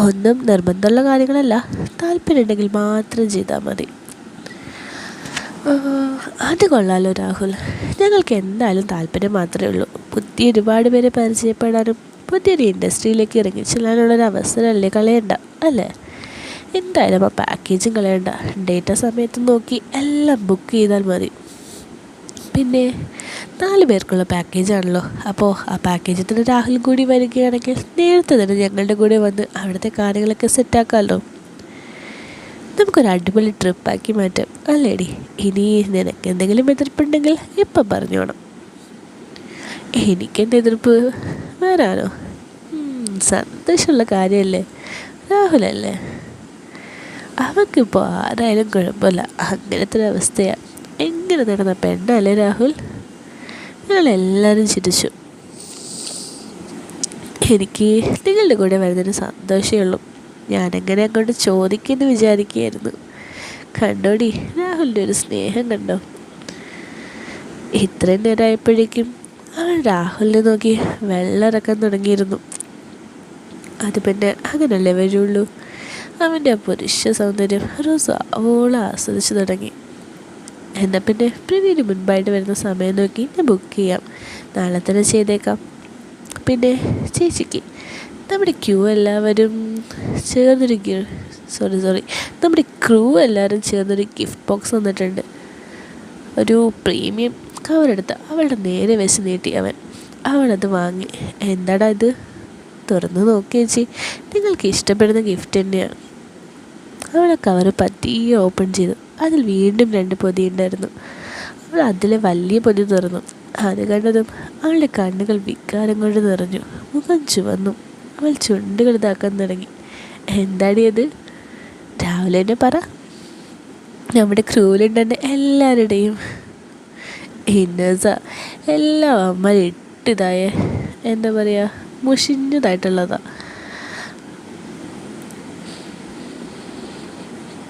ഒന്നും നിർബന്ധമുള്ള കാര്യങ്ങളല്ല, താല്പര്യം ഉണ്ടെങ്കിൽ മാത്രം ചെയ്താൽ മതി. അത് കൊള്ളാലോ രാഹുൽ, ഞങ്ങൾക്ക് എന്തായാലും താല്പര്യം മാത്രമേ ഉള്ളൂ. ഒരുപാട് പേരെ പരിചയപ്പെടാനും പുതിയൊരു ഇൻഡസ്ട്രിയിലേക്ക് ഇറങ്ങി ചെല്ലാനുള്ളൊരു അവസരമല്ലേ കളയണ്ട, അല്ലേ? എന്തായാലും ആ പാക്കേജും കളയണ്ട. ഡേറ്റ സമയത്ത് നോക്കി എല്ലാം ബുക്ക് ചെയ്താൽ മതി. പിന്നെ 4 പേർക്കുള്ള പാക്കേജാണല്ലോ. അപ്പോൾ ആ പാക്കേജിൽ തന്നെ രാഹുൽ കൂടി വരികയാണെങ്കിൽ നേരത്തെ തന്നെ ഞങ്ങളുടെ കൂടെ വന്ന് അവിടുത്തെ കാര്യങ്ങളൊക്കെ സെറ്റാക്കാമല്ലോ. നമുക്കൊരു അടിപൊളി ട്രിപ്പാക്കി മാറ്റാം, അല്ലേടി? ഇനി നിനക്ക് എന്തെങ്കിലും എതിർപ്പുണ്ടെങ്കിൽ ഇപ്പം പറഞ്ഞോണം. എനിക്കെന്ത് എതിർപ്പ് വരാനോ? സന്തോഷമുള്ള കാര്യമല്ലേ, രാഹുലല്ലേ? അവൾക്കിപ്പോൾ ആരായാലും കുഴപ്പമില്ല. അങ്ങനത്തെ ഒരു അവസ്ഥയാണ്. എങ്ങനെ നടന്ന പെണ്ണല്ലേ രാഹുൽ? ഞങ്ങളെല്ലാവരും ചിരിച്ചു. എനിക്ക് നിങ്ങളുടെ കൂടെ വരുന്നതിന് സന്തോഷമേ ഉള്ളൂ. ഞാനെങ്ങനെ അങ്ങോട്ട് ചോദിക്കുമെന്ന് വിചാരിക്കുകയായിരുന്നു. കണ്ടോടി, രാഹുലിൻ്റെ ഒരു സ്നേഹം കണ്ടോ? ഇത്രയും നേരമായപ്പോഴേക്കും അവൾ രാഹുലിനെ നോക്കി വെള്ളമിറക്കാൻ തുടങ്ങിയിരുന്നു. അത് പിന്നെ അങ്ങനല്ലേ വരുള്ളൂ. അവൻ്റെ ആ പുരുഷ സൗന്ദര്യം റോസ് അവളെ ആസ്വദിച്ചു തുടങ്ങി. എന്നാൽ പിന്നെ പ്രിവ്യൂവിന് മുൻപായിട്ട് വരുന്ന സമയം നോക്കി ഞാൻ ബുക്ക് ചെയ്യാം. നാളെ തന്നെ ചെയ്തേക്കാം. പിന്നെ ചേച്ചിക്ക് നമ്മുടെ എല്ലാവരും ചേർന്നൊരു നമ്മുടെ ക്രൂ എല്ലാവരും ചേർന്നൊരു ഗിഫ്റ്റ് ബോക്സ് വന്നിട്ടുണ്ട്. ഒരു പ്രീമിയം കവറെടുത്ത് അവളുടെ നേരെ വെച്ച് നീട്ടി അവളത് വാങ്ങി. എന്താടാ ഇത്? തുറന്ന് നോക്കി ചേച്ചി, നിങ്ങൾക്ക് ഇഷ്ടപ്പെടുന്ന ഗിഫ്റ്റ് തന്നെയാണ്. അവളെ കവറ് പതിയെ ഓപ്പൺ ചെയ്തു. അതിൽ വീണ്ടും 2 പൊതി ഉണ്ടായിരുന്നു. അവൾ അതിലെ വലിയ പൊതി തുറന്നു. അത് കണ്ടതും അവളുടെ കണ്ണുകൾ വികാരം കൊണ്ട് നിറഞ്ഞു. മുഖം ചുവന്നു. അവൾ ചുണ്ടുകൾ ഇതാക്കാൻ തുടങ്ങി. എന്താടി അത്? രാവിലെ തന്നെ പറ. നമ്മുടെ ക്രൂവിലുണ്ടെന്ന് എല്ലാവരുടെയും ഇന്നേഴ്സാ. എല്ലാം അമ്മ ഇട്ടിതായ എന്താ പറയുക, മുഷിഞ്ഞതായിട്ടുള്ളതാ.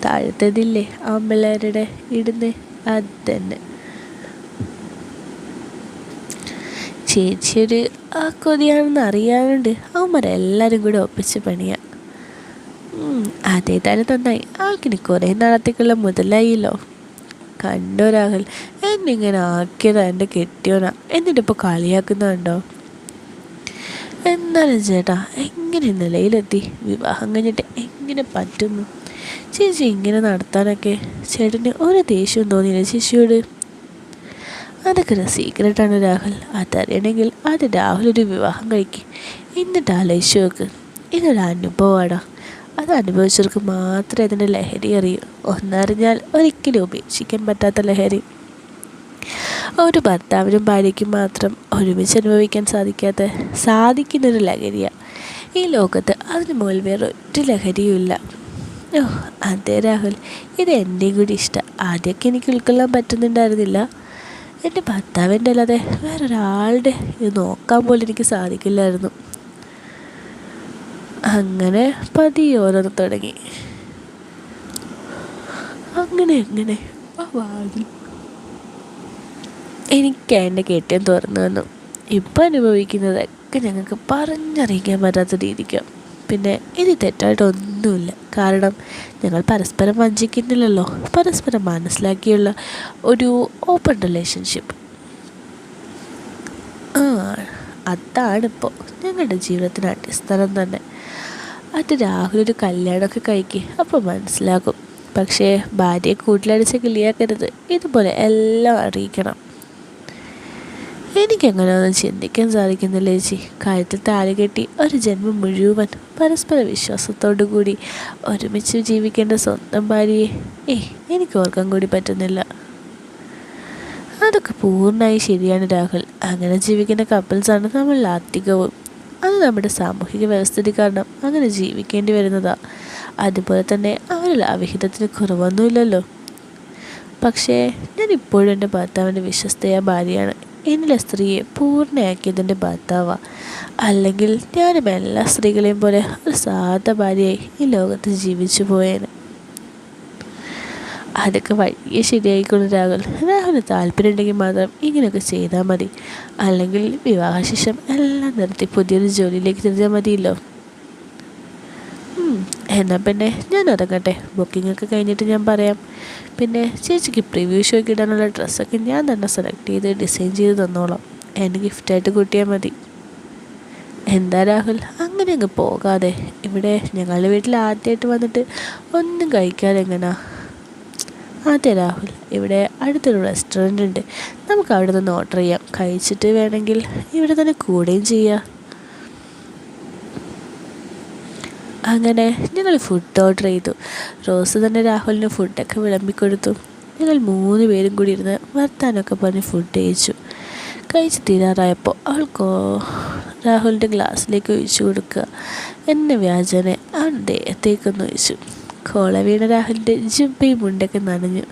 താഴത്തതില്ലേ ആമ്പിള്ളേരുടെ ഇടുന്നേ, അത് തന്നെ. ചേച്ചിയൊരു ആ കൊതിയാണെന്ന് അറിയാണ്ട് അവന്മാരെല്ലാവരും കൂടെ ഒപ്പിച്ച് പണിയാ. അതേതായാലും നന്നായി. ആൾക്കിനി കുറേ നാളത്തേക്കുള്ള മുതലായില്ലോ. കണ്ടോ രാഹുൽ, എന്നിങ്ങനെ ആക്കിയതാ എൻ്റെ കെട്ടിയോനാ. എന്നിട്ടിപ്പോൾ കളിയാക്കുന്നുണ്ടോ? എന്നാലും ചേട്ടാ എങ്ങനെ നിലയിലെത്തി? വിവാഹം കഴിഞ്ഞിട്ട് എങ്ങനെ പറ്റുന്നു? ചേച്ചി ഇങ്ങനെ നടത്താനൊക്കെ ചേട്ടന് ഒരു ദേഷ്യവും തോന്നിയില്ല ചേച്ചിയോട്? അതൊക്കെ ഒരു സീക്രട്ടാണ് രാഹുൽ. അതറിയണമെങ്കിൽ ആദ്യം രാഹുൽ ഒരു വിവാഹം കഴിക്കും, എന്നിട്ട് ആലോചിച്ച് നോക്ക്. ഇതൊരു അനുഭവമാടാ. അത് അനുഭവിച്ചവർക്ക് മാത്രമേ അതിൻ്റെ ലഹരി അറിയൂ. ഒന്നറിഞ്ഞാൽ ഒരിക്കലും ഉപേക്ഷിക്കാൻ പറ്റാത്ത ലഹരി. ഒരു ഭർത്താവിനും ഭാര്യയ്ക്കും മാത്രം ഒരുമിച്ച് അനുഭവിക്കാൻ സാധിക്കുന്നൊരു ലഹരിയാണ് ഈ ലോകത്ത്. അതിന് മുകളിൽ വേറെ ഒറ്റ ലഹരിയുമില്ല. ഓ അതെ രാഹുൽ, ഇത് എൻ്റെയും കൂടി ഇഷ്ടം. ആദ്യമൊക്കെ എനിക്ക് ഉൾക്കൊള്ളാൻ പറ്റുന്നുണ്ടായിരുന്നില്ല. എൻ്റെ ഭർത്താവിൻ്റെ അല്ലാതെ വേറൊരാളുടെ ഇത് നോക്കാൻ പോലും എനിക്ക് സാധിക്കില്ലായിരുന്നു. അങ്ങനെ പതിയെ ഓരോന്ന് തുടങ്ങി. അങ്ങനെ ആ വാതിൽ എനിക്ക് എൻ്റെ കെട്ടിയം തുറന്നു തന്നു. ഇപ്പം അനുഭവിക്കുന്നതൊക്കെ ഞങ്ങൾക്ക് പറഞ്ഞറിയിക്കാൻ പറ്റാത്ത രീതിക്കാണ്. പിന്നെ ഇത് തെറ്റായിട്ടൊന്നുമില്ല. കാരണം ഞങ്ങൾ പരസ്പരം വഞ്ചിക്കുന്നില്ലല്ലോ. പരസ്പരം മനസ്സിലാക്കിയുള്ള ഒരു ഓപ്പൺ റിലേഷൻഷിപ്പ്. അതാണിപ്പോൾ ഞങ്ങളുടെ ജീവിതത്തിന് അടിസ്ഥാനം തന്നെ. അത് രാഹുൽ ഒരു കല്യാണമൊക്കെ കഴിക്കുക അപ്പോൾ മനസ്സിലാകും. പക്ഷേ ഭാര്യയെ കൂട്ടിലടിച്ച് കിളിയാക്കരുത്. ഇതുപോലെ എല്ലാം അറിയിക്കണം. എനിക്കങ്ങനെ ഒന്നും ചിന്തിക്കാൻ സാധിക്കുന്നില്ല ചേച്ചി. കഴുത്തിൽ താലി കെട്ടി ഒരു ജന്മം മുഴുവൻ പരസ്പര വിശ്വാസത്തോടു കൂടി ഒരുമിച്ച് ജീവിക്കേണ്ട സ്വന്തം ഭാര്യയെ എനിക്ക് ഓർക്കാൻ കൂടി പറ്റുന്നില്ല. അതൊക്കെ പൂർണ്ണമായി ശരിയാണ് രാഹുൽ. അങ്ങനെ ജീവിക്കുന്ന കപ്പിൾസാണ് നമ്മളിൽ അധികവും. അത് നമ്മുടെ സാമൂഹിക വ്യവസ്ഥിതി കാരണം അങ്ങനെ ജീവിക്കേണ്ടി വരുന്നതാണ്. അതുപോലെ തന്നെ അവരിൽ അവിഹിതത്തിന് കുറവൊന്നുമില്ലല്ലോ. പക്ഷേ ഞാൻ ഇപ്പോഴും എൻ്റെ ഭർത്താവിൻ്റെ വിശ്വസ്തയായ ഭാര്യയാണ്. എന്നിലെ സ്ത്രീയെ പൂർണ്ണയാക്കിയതിൻ്റെ ഭർത്താവാണ്. അല്ലെങ്കിൽ ഞാനും എല്ലാ സ്ത്രീകളെയും പോലെ ഒരു സാധാ ഭാര്യയായി ഈ ലോകത്ത് ജീവിച്ചു പോയേനെ. അതൊക്കെ വഴിയെ ശരിയായിക്കൊള്ളും രാഹുൽ. രാഹുലിന് താല്പര്യമുണ്ടെങ്കിൽ മാത്രം ഇങ്ങനെയൊക്കെ ചെയ്താൽ മതി. അല്ലെങ്കിൽ വിവാഹശേഷം എല്ലാം നിർത്തി പുതിയൊരു ജോലിയിലേക്ക് തിരിച്ചാൽ മതിയല്ലോ. എന്നാൽ പിന്നെ ഞാൻ ഇറങ്ങട്ടെ. ബുക്കിംഗ് കഴിഞ്ഞിട്ട് ഞാൻ പറയാം. പിന്നെ ചേച്ചിക്ക് പ്രിവ്യൂ ഷോയ്ക്ക് ഇടാനുള്ള ഡ്രസ്സൊക്കെ ഞാൻ തന്നെ സെലക്ട് ചെയ്ത് ഡിസൈൻ ചെയ്ത് തന്നോളാം. എൻ്റെ ഗിഫ്റ്റായിട്ട് കൂട്ടിയാൽ മതി. എന്താ രാഹുൽ അങ്ങനെ അങ്ങ് പോകാതെ? ഇവിടെ ഞങ്ങളുടെ വീട്ടിൽ ആദ്യമായിട്ട് വന്നിട്ട് ഒന്നും കഴിക്കാതെ എങ്ങനെയാ? അതെ രാഹുൽ, ഇവിടെ അടുത്തൊരു റെസ്റ്റോറൻ്റ് ഉണ്ട്. നമുക്ക് അവിടെ നിന്ന് ഓർഡർ ചെയ്യാം. കഴിച്ചിട്ട് വേണമെങ്കിൽ ഇവിടെ തന്നെ കൂടുകയും ചെയ്യാം. അങ്ങനെ ഞങ്ങൾ ഫുഡ് ഓർഡർ ചെയ്തു. റോസ് തന്നെ രാഹുലിന് ഫുഡൊക്കെ വിളമ്പിക്കൊടുത്തു. ഞങ്ങൾ 3 പേരും കൂടി ഇരുന്ന് വർത്താനമൊക്കെ പറഞ്ഞ് ഫുഡ് കഴിച്ച് തീരാറായപ്പോൾ രാഹുലിൻ്റെ ഗ്ലാസ്സിലേക്ക് ഒഴിച്ചു കൊടുക്കുക. എന്നെ വ്യാജനെ അവൻ ദേഹത്തേക്കൊന്ന് ഒഴിച്ചു. കോള വീണ രാഹുലിൻ്റെ ജിബയും മുണ്ടൊക്കെ നനഞ്ഞു.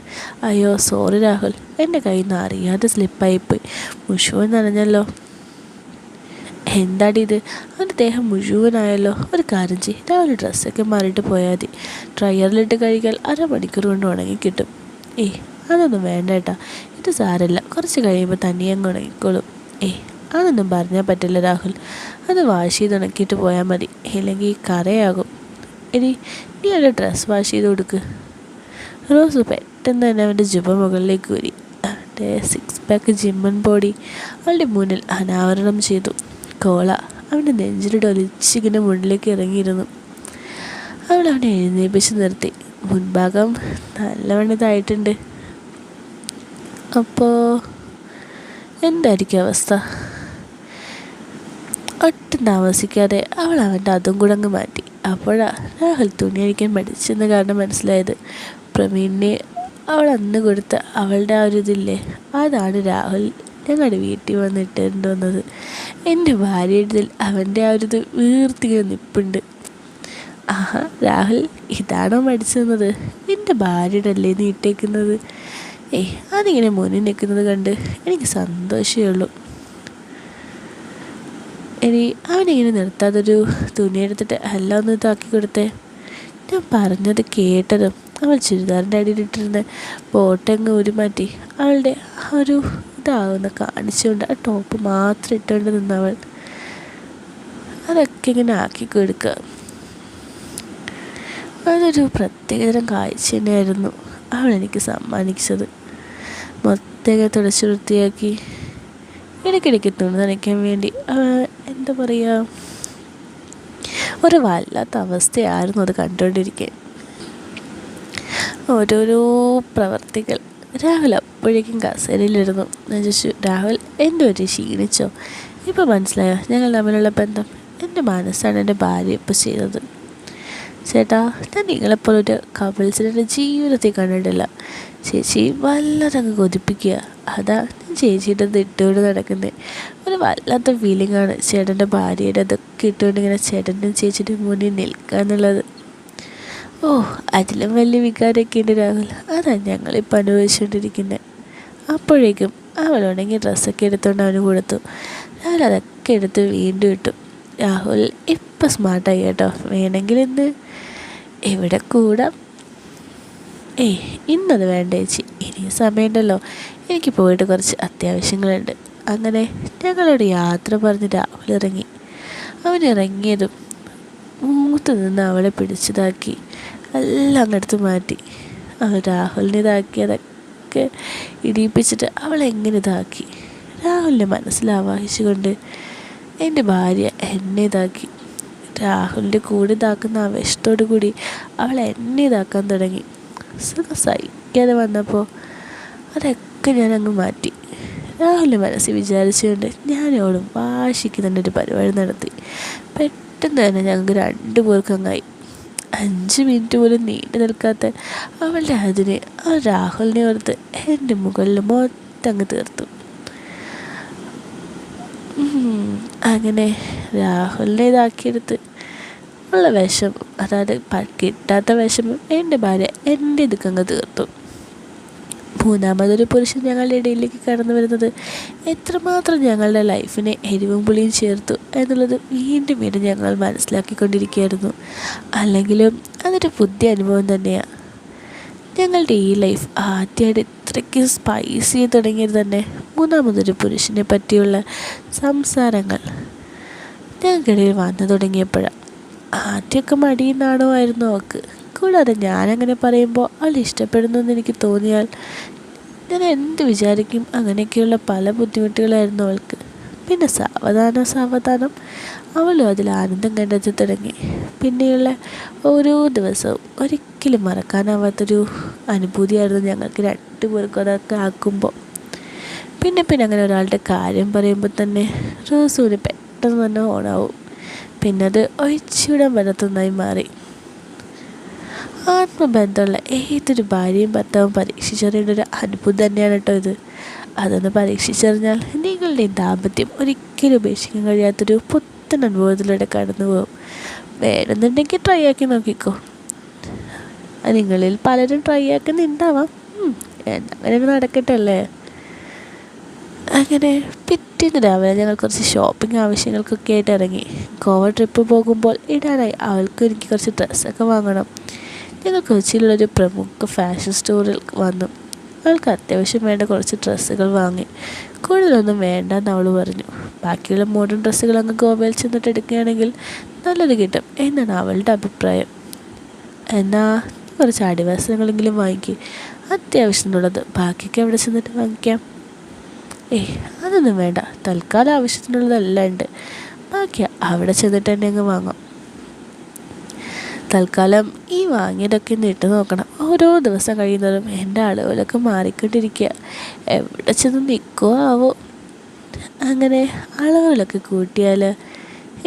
അയ്യോ സോറി രാഹുൽ, എൻ്റെ കയ്യിൽ നിന്ന് അറിയാതെ സ്ലിപ്പായിപ്പോയി. മുഴുവൻ നനഞ്ഞല്ലോ. എന്താടി ഇത്? അവൻ്റെ ദേഹം മുഴുവനായല്ലോ. ഒരു കാര്യം ചെയ്യ്, രാവിലെ ഡ്രസ്സൊക്കെ മാറിയിട്ട് പോയാൽ മതി. ഡ്രയറിലിട്ട് കഴുകിയാൽ അരമണിക്കൂർ കൊണ്ട് ഉണങ്ങി കിട്ടും. അതൊന്നും വേണ്ട ഏട്ടാ, ഇത് സാരമില്ല, കുറച്ച് കഴിയുമ്പോൾ തനിയെ അങ്ങ് ഉണങ്ങിക്കോളും. അതൊന്നും പറഞ്ഞാൽ പറ്റില്ല രാഹുൽ. അത് വാഷ് ചെയ്ത് ഉണക്കിയിട്ട് പോയാൽ മതി, ഇല്ലെങ്കിൽ കറയാകും. നീ അവൻ്റെ ഡ്രസ്സ് വാഷ് ചെയ്ത് കൊടുക്ക്. റോസ് പെട്ടെന്ന് തന്നെ അവൻ്റെ ജുബ മുകളിലേക്ക് ഊരി. അവൻ്റെ 6 പാക്ക് ജിമ്മൻ ബോഡി അവളുടെ മുന്നിൽ അനാവരണം ചെയ്തു. കോള അവൻ്റെ നെഞ്ചിലിട്ട് ഒലിച്ചിങ്ങനെ മുന്നിലേക്ക് ഇറങ്ങിയിരുന്നു. അവനെ എഴുന്നേൽപ്പിച്ച് നിർത്തി. മുൻഭാഗം നല്ലവണ്ണം ഇതായിട്ടുണ്ട്. അപ്പോൾ എന്തായിരിക്കും അവസ്ഥ? ഒട്ടും താമസിക്കാതെ അവൾ അവൻ്റെ അതും കൂടെ അങ്ങ് മാറ്റി. അപ്പോഴാണ് രാഹുൽ തുണി അഴിക്കാൻ പഠിച്ചെന്ന് കാരണം മനസ്സിലായത്. പ്രമീണിനെ അവൾ അന്ന് കൊടുത്ത അവളുടെ ആ ഒരു ഇതില്ലേ, അതാണ് രാഹുൽ ഞങ്ങളുടെ വീട്ടിൽ വന്നിട്ടുണ്ട് വന്നത്. എൻ്റെ ഭാര്യയുടെ അവൻ്റെ ആ ഒരു ഇത് വീർത്തിങ്ങനെ നിൽപ്പുണ്ട്. രാഹുൽ ഇതാണോ പഠിച്ചു തന്നത്? എൻ്റെ ഭാര്യയുടെ അല്ലേ നീ ഇട്ടേക്കുന്നത്? അതിങ്ങനെ മുന്നിൽ നിൽക്കുന്നത് കണ്ട് എനിക്ക് സന്തോഷമേ ഉള്ളൂ. അവനിങ്ങനെ നിർത്താതൊരു തുണിയെടുത്തിട്ട് എല്ലാം ഒന്ന് ഇതാക്കി കൊടുത്തേ. ഞാൻ പറഞ്ഞത് കേട്ടതും അവൾ ചുരിദാറിൻ്റെ അടിയിലിട്ടിരുന്ന ബോട്ടങ്ങ് മാറ്റി അവളുടെ ഒരു ഇതാവുന്ന കാണിച്ചുകൊണ്ട് ആ ടോപ്പ് മാത്രം ഇട്ടുകൊണ്ട് നിന്നവൾ അതൊക്കെ ഇങ്ങനെ ആക്കി കൊടുക്കുക. അതൊരു പ്രത്യേകതരം കാഴ്ച തന്നെയായിരുന്നു അവളെനിക്ക് സമ്മാനിച്ചത്. മൊത്തം തുടച്ച് വൃത്തിയാക്കി ഇടയ്ക്കിടയ്ക്ക് തുണി നനയ്ക്കാൻ വേണ്ടി എൻ്റെ എന്താ പറയുക, ഒരു വല്ലാത്ത അവസ്ഥയായിരുന്നു അത് കണ്ടുകൊണ്ടിരിക്കാൻ. ഓരോരോ പ്രവർത്തികൾ. രാഹുൽ അപ്പോഴേക്കും കസേരയിലിരുന്നു. ഞാൻ ചോദിച്ചു, രാഹുൽ എൻ്റെ ഒരു ക്ഷീണിച്ചോ? ഇപ്പോൾ മനസ്സിലായോ ഞങ്ങൾ തമ്മിലുള്ള ബന്ധം? എൻ്റെ മനസ്സാണ് എൻ്റെ ഭാര്യ ഇപ്പോൾ ചെയ്തത്. ചേട്ടാ, ഞാൻ നിങ്ങളെപ്പോലൊരു കപ്പിൾസിനെ എൻ്റെ ജീവിതത്തിൽ കണ്ടിട്ടില്ല. ചേച്ചി വല്ലാതെ അങ്ങ് കൊതിപ്പിക്കുക. അതാ ഞാൻ ചേച്ചിയുടെ അത് ഇട്ടുകൊണ്ട് നടക്കുന്നത്. ഒരു വല്ലാത്ത ഫീലിംഗാണ് ചേട്ടൻ്റെ ഭാര്യയുടെ അതൊക്കെ ഇട്ടുകൊണ്ട് ഇങ്ങനെ ചേട്ടൻ്റെ ചേച്ചിയുടെ മുന്നിൽ നിൽക്കുക എന്നുള്ളത്. ഓ, അതിലും വലിയ വികാരമൊക്കെ ഉണ്ട് രാഹുൽ. അതാണ് ഞങ്ങളിപ്പോൾ അനുഭവിച്ചുകൊണ്ടിരിക്കുന്നത്. അപ്പോഴേക്കും അവൾ ഉണങ്ങിയ ഡ്രസ്സൊക്കെ എടുത്തുകൊണ്ട് അവന് കൊടുത്തു. രാഹുൽ അതൊക്കെ എടുത്ത് വീണ്ടും ഇട്ടു. രാഹുൽ ഇപ്പം സ്മാർട്ടായി കേട്ടോ. വേണമെങ്കിൽ ഇന്ന് എവിടെ കൂടാം? ഇന്നത് വേണ്ട ചേച്ചി, ഇനിയും സമയമുണ്ടല്ലോ. എനിക്ക് പോയിട്ട് കുറച്ച് അത്യാവശ്യങ്ങളുണ്ട്. അങ്ങനെ ഞങ്ങളോട് യാത്ര പറഞ്ഞ് രാഹുൽ ഇറങ്ങി. അവൻ ഇറങ്ങിയതും മൂത്ത് നിന്ന് അവളെ പിടിച്ചതാക്കി എല്ലാം അങ്ങെടുത്ത് മാറ്റി. അവൾ രാഹുലിനെ ഇതാക്കി അതൊക്കെ ഇടിയിപ്പിച്ചിട്ട് അവളെങ്ങനെ ഇതാക്കി. രാഹുലിനെ മനസ്സിലാവാഹിച്ചുകൊണ്ട് എൻ്റെ ഭാര്യ എന്നെ ഇതാക്കി. രാഹുലിൻ്റെ കൂടെ ഇതാക്കുന്ന ആവേശത്തോടു കൂടി അവൾ എന്നെ ഇതാക്കാൻ തുടങ്ങി. സുഖം സഹിക്കാതെ വന്നപ്പോൾ അതൊക്കെ ഞാനങ്ങ് മാറ്റി. രാഹുലിൻ്റെ മനസ്സിൽ വിചാരിച്ചുകൊണ്ട് ഞാനോടും വാശിക്ക് തന്നെ ഒരു പരിപാടി നടത്തി. പെട്ടെന്ന് തന്നെ ഞങ്ങൾക്ക് 2 പേർക്കങ്ങായി. 5 മിനിറ്റ് പോലും നീണ്ടു നിൽക്കാത്ത അവളുടെ അതിനെ ആ രാഹുലിനെ ഓർത്ത് എൻ്റെ മുകളിൽ മൊത്തം അങ്ങ് തീർത്തു. അങ്ങനെ രാഹുലിനെ ഇതാക്കിയെടുത്ത് ഉള്ള വിഷം, അതായത് കിട്ടാത്ത വിഷമം എൻ്റെ ഭാര്യ എൻ്റെ ഇതൊക്കെ തീർത്തു. 3ാമതൊരു പുരുഷൻ ഞങ്ങളുടെ ഇടയിലേക്ക് കടന്നു വരുന്നത് എത്രമാത്രം ഞങ്ങളുടെ ലൈഫിനെ എരിവും പുളിയും ചേർത്തു എന്നുള്ളത് വീണ്ടും വീണ്ടും ഞങ്ങൾ മനസ്സിലാക്കിക്കൊണ്ടിരിക്കുകയായിരുന്നു. അല്ലെങ്കിലും അതൊരു പുതിയ അനുഭവം തന്നെയാണ്. ഞങ്ങളുടെ ഈ ലൈഫ് ആദ്യമായിട്ട് ഇത്രയ്ക്ക് സ്പൈസ് ചെയ്ത് തുടങ്ങിയത് തന്നെ 3ാമതൊരു പുരുഷനെ പറ്റിയുള്ള സംസാരങ്ങൾ ഞങ്ങൾക്കിടയിൽ വന്നു തുടങ്ങിയപ്പോഴാണ്. ആദ്യമൊക്കെ മടിയും നാണമായിരുന്നു അവൾക്ക്. കൂടാതെ ഞാനങ്ങനെ പറയുമ്പോൾ അവൾ ഇഷ്ടപ്പെടുന്നു എന്ന് എനിക്ക് തോന്നിയാൽ ഞാൻ എന്ത് വിചാരിക്കും, അങ്ങനെയൊക്കെയുള്ള പല ബുദ്ധിമുട്ടുകളായിരുന്നു അവൾക്ക്. പിന്നെ സാവധാനം അവളും അതിൽ ആനന്ദം കണ്ടെത്തി തുടങ്ങി. പിന്നെയുള്ള ഓരോ ദിവസവും ഒരിക്കലും മറക്കാനാവാത്തൊരു അനുഭൂതിയായിരുന്നു ഞങ്ങൾക്ക് 2 പേർക്കും അതൊക്കെ ആക്കുമ്പോൾ. പിന്നെ അങ്ങനെ ഒരാളുടെ കാര്യം പറയുമ്പോൾ തന്നെ റോസൂന് പെട്ടെന്ന് തന്നെ ഓണാവും. പിന്നെ അത് ഒഴിച്ചുവിടാൻ പറ്റാത്തതായി മാറി. ആത്മബന്ധമുള്ള ഏതൊരു ഭാര്യയും ഭർത്താവും പരീക്ഷിച്ചറിയേണ്ട ഒരു അനുഭൂതി തന്നെയാണ് കേട്ടോ ഇത്. അതൊന്ന് പരീക്ഷിച്ചറിഞ്ഞാൽ നിങ്ങളുടെ ദാമ്പത്യം ഒരിക്കലും ഉപേക്ഷിക്കാൻ കഴിയാത്തൊരു പുത്തൻ അനുഭവത്തിലൂടെ കടന്നു പോകും. വേണമെന്നുണ്ടെങ്കിൽ ട്രൈ ആക്കി നോക്കിക്കോ. നിങ്ങളിൽ പലരും ട്രൈ ആക്കുന്നുണ്ടാവാം. അങ്ങനെ നടക്കട്ടല്ലേ. അങ്ങനെ പിറ്റേന്ന് രാവിലെ ഞങ്ങൾ കുറച്ച് ഷോപ്പിംഗ് ആവശ്യങ്ങൾക്കൊക്കെ ആയിട്ട് ഇറങ്ങി. ഗോവ ട്രിപ്പ് പോകുമ്പോൾ ഇടാനായി അവൾക്ക് എനിക്ക് കുറച്ച് ഡ്രസ്സൊക്കെ വാങ്ങണം. ഞങ്ങൾ കൊച്ചിയിലുള്ളൊരു പ്രമുഖ ഫാഷൻ സ്റ്റോറിൽ വന്നു. അവൾക്ക് അത്യാവശ്യം വേണ്ട കുറച്ച് ഡ്രസ്സുകൾ വാങ്ങി. കൂടുതലൊന്നും വേണ്ടെന്ന് അവൾ പറഞ്ഞു. ബാക്കിയുള്ള മോഡേൺ ഡ്രസ്സുകൾ അങ്ങ് ഗോവയിൽ ചെന്നിട്ട് എടുക്കുകയാണെങ്കിൽ നല്ലത് കിട്ടും എന്നാണ് അവളുടെ അഭിപ്രായം. എന്നാൽ കുറച്ച് അടിവസ്ത്രങ്ങളെങ്കിലും വാങ്ങിക്കും, അത്യാവശ്യത്തിനുള്ളത് ബാക്കിയൊക്കെ അവിടെ ചെന്നിട്ട് വാങ്ങിക്കാം. അതൊന്നും വേണ്ട, തൽക്കാലം ആവശ്യത്തിനുള്ളതെല്ലാം ഉണ്ട്, ബാക്കി അവിടെ ചെന്നിട്ട് തന്നെ അങ്ങ് വാങ്ങാം. തൽക്കാലം ഈ വാങ്ങിയതൊക്കെ ഒന്ന് ഇട്ട് നോക്കണം. ഓരോ ദിവസം കഴിയുന്നതും എൻ്റെ അളവിലൊക്കെ മാറിക്കൊണ്ടിരിക്കുക. എവിടെ ചെന്ന് നിൽക്കുമോ ആവോ. അങ്ങനെ അളവുകളൊക്കെ കൂട്ടിയാൽ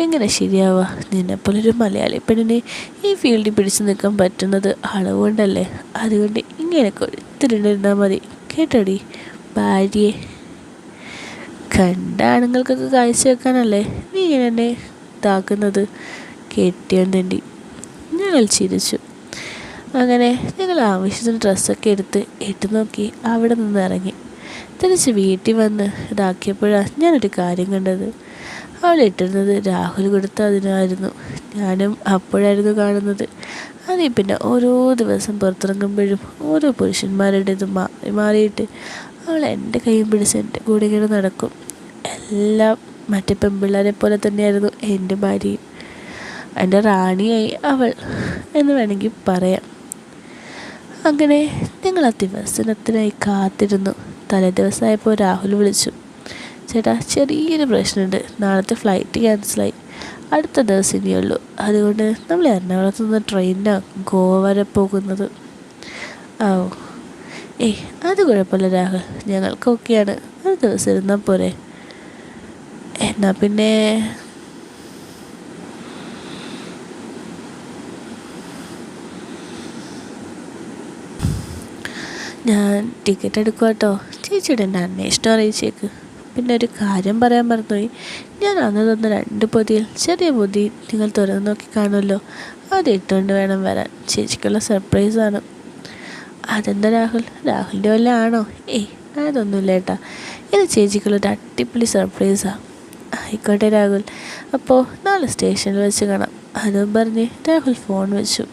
എങ്ങനെ ശരിയാവുക? നിന്നെപ്പോലൊരു മലയാളി പെണ്ണിനെ ഈ ഫീൽഡിൽ പിടിച്ചു നിൽക്കാൻ പറ്റുന്നത് അളവ് കൊണ്ടല്ലേ. അതുകൊണ്ട് ഇങ്ങനെ കൊടുത്തിരുന്നിരുന്നാൽ മതി കേട്ടോടി ഭാര്യയെ. കണ്ട ആണുങ്ങൾക്കൊക്കെ കാഴ്ച വെക്കാനല്ലേ നീ ഇങ്ങനെ എന്നെ ഇതാക്കുന്നത്? കെട്ടിയോൻ തണ്ടി. ഞങ്ങൾ ചിരിച്ചു. അങ്ങനെ ഞങ്ങൾ ആവശ്യത്തിന് ഡ്രസ്സൊക്കെ എടുത്ത് ഇട്ട് നോക്കി അവിടെ നിന്ന് ഇറങ്ങി. തിരിച്ച് വീട്ടിൽ വന്ന് ഇതാക്കിയപ്പോഴാണ് ഞാനൊരു കാര്യം കണ്ടത്. അവളിട്ടിരുന്നത് രാഹുൽ കൊടുത്ത അതിനായിരുന്നു. ഞാനും അപ്പോഴായിരുന്നു കാണുന്നത്. അതിൽ പിന്നെ ഓരോ ദിവസം പുറത്തിറങ്ങുമ്പോഴും ഓരോ പുരുഷന്മാരുടേത് മാറിയിട്ട് അവൾ എൻ്റെ കൈയും പിടിച്ച് എൻ്റെ കൂടെ ഇങ്ങനെ നടക്കും. എല്ലാം മറ്റേ പെൺപിള്ളേരെ പോലെ തന്നെയായിരുന്നു എൻ്റെ ഭാര്യയും. എൻ്റെ റാണിയായി അവൾ എന്ന് വേണമെങ്കിൽ പറയാം. അങ്ങനെ ഞങ്ങൾ ആ ദിവസത്തിനായി കാത്തിരുന്നു. തലേ ദിവസമായപ്പോൾ രാഹുൽ വിളിച്ചു. ചേട്ടാ, ചെറിയൊരു പ്രശ്നമുണ്ട്. നാളത്തെ ഫ്ലൈറ്റ് ക്യാൻസലായി. അടുത്ത ദിവസം ഇനിയുള്ളൂ. അതുകൊണ്ട് നമ്മൾ എറണാകുളത്ത് നിന്ന് ട്രെയിനിനാണ് ഗോവ വരെ പോകുന്നത്. ഓ, ഏയ് അത് കുഴപ്പമില്ല രാഹുൽ, ഞങ്ങൾക്കൊക്കെയാണ്. ഒരു ദിവസം ഇരുന്നാൽ പോരെ? എന്നാൽ പിന്നെ ഞാൻ ടിക്കറ്റ് എടുക്കുക കേട്ടോ. ചേച്ചിയുടെ എൻ്റെ അന്വേഷണം അറിയിച്ചേക്ക്. പിന്നെ ഒരു കാര്യം പറയാൻ മറന്നുപോയി. ഞാൻ അന്ന് തന്ന 2 പൊതിയിൽ ചെറിയ പൊതി നിങ്ങൾ തുറന്ന് നോക്കി കാണുമല്ലോ, അത് ഇട്ടുകൊണ്ട് വേണം വരാൻ. ചേച്ചിക്കുള്ള സർപ്രൈസാണ്. അതെന്താ രാഹുൽ, രാഹുലിൻ്റെ വല്ല ആണോ? ഏയ് അതൊന്നുമില്ല ഏട്ടാ, ഇത് ചേച്ചിക്കുള്ളൊരു അടിപൊളി സർപ്രൈസാണ്. ആയിക്കോട്ടെ രാഹുൽ, അപ്പോൾ നാളെ സ്റ്റേഷനിൽ വെച്ച് കാണാം. അതും പറഞ്ഞ് രാഹുൽ ഫോൺ വെച്ചു.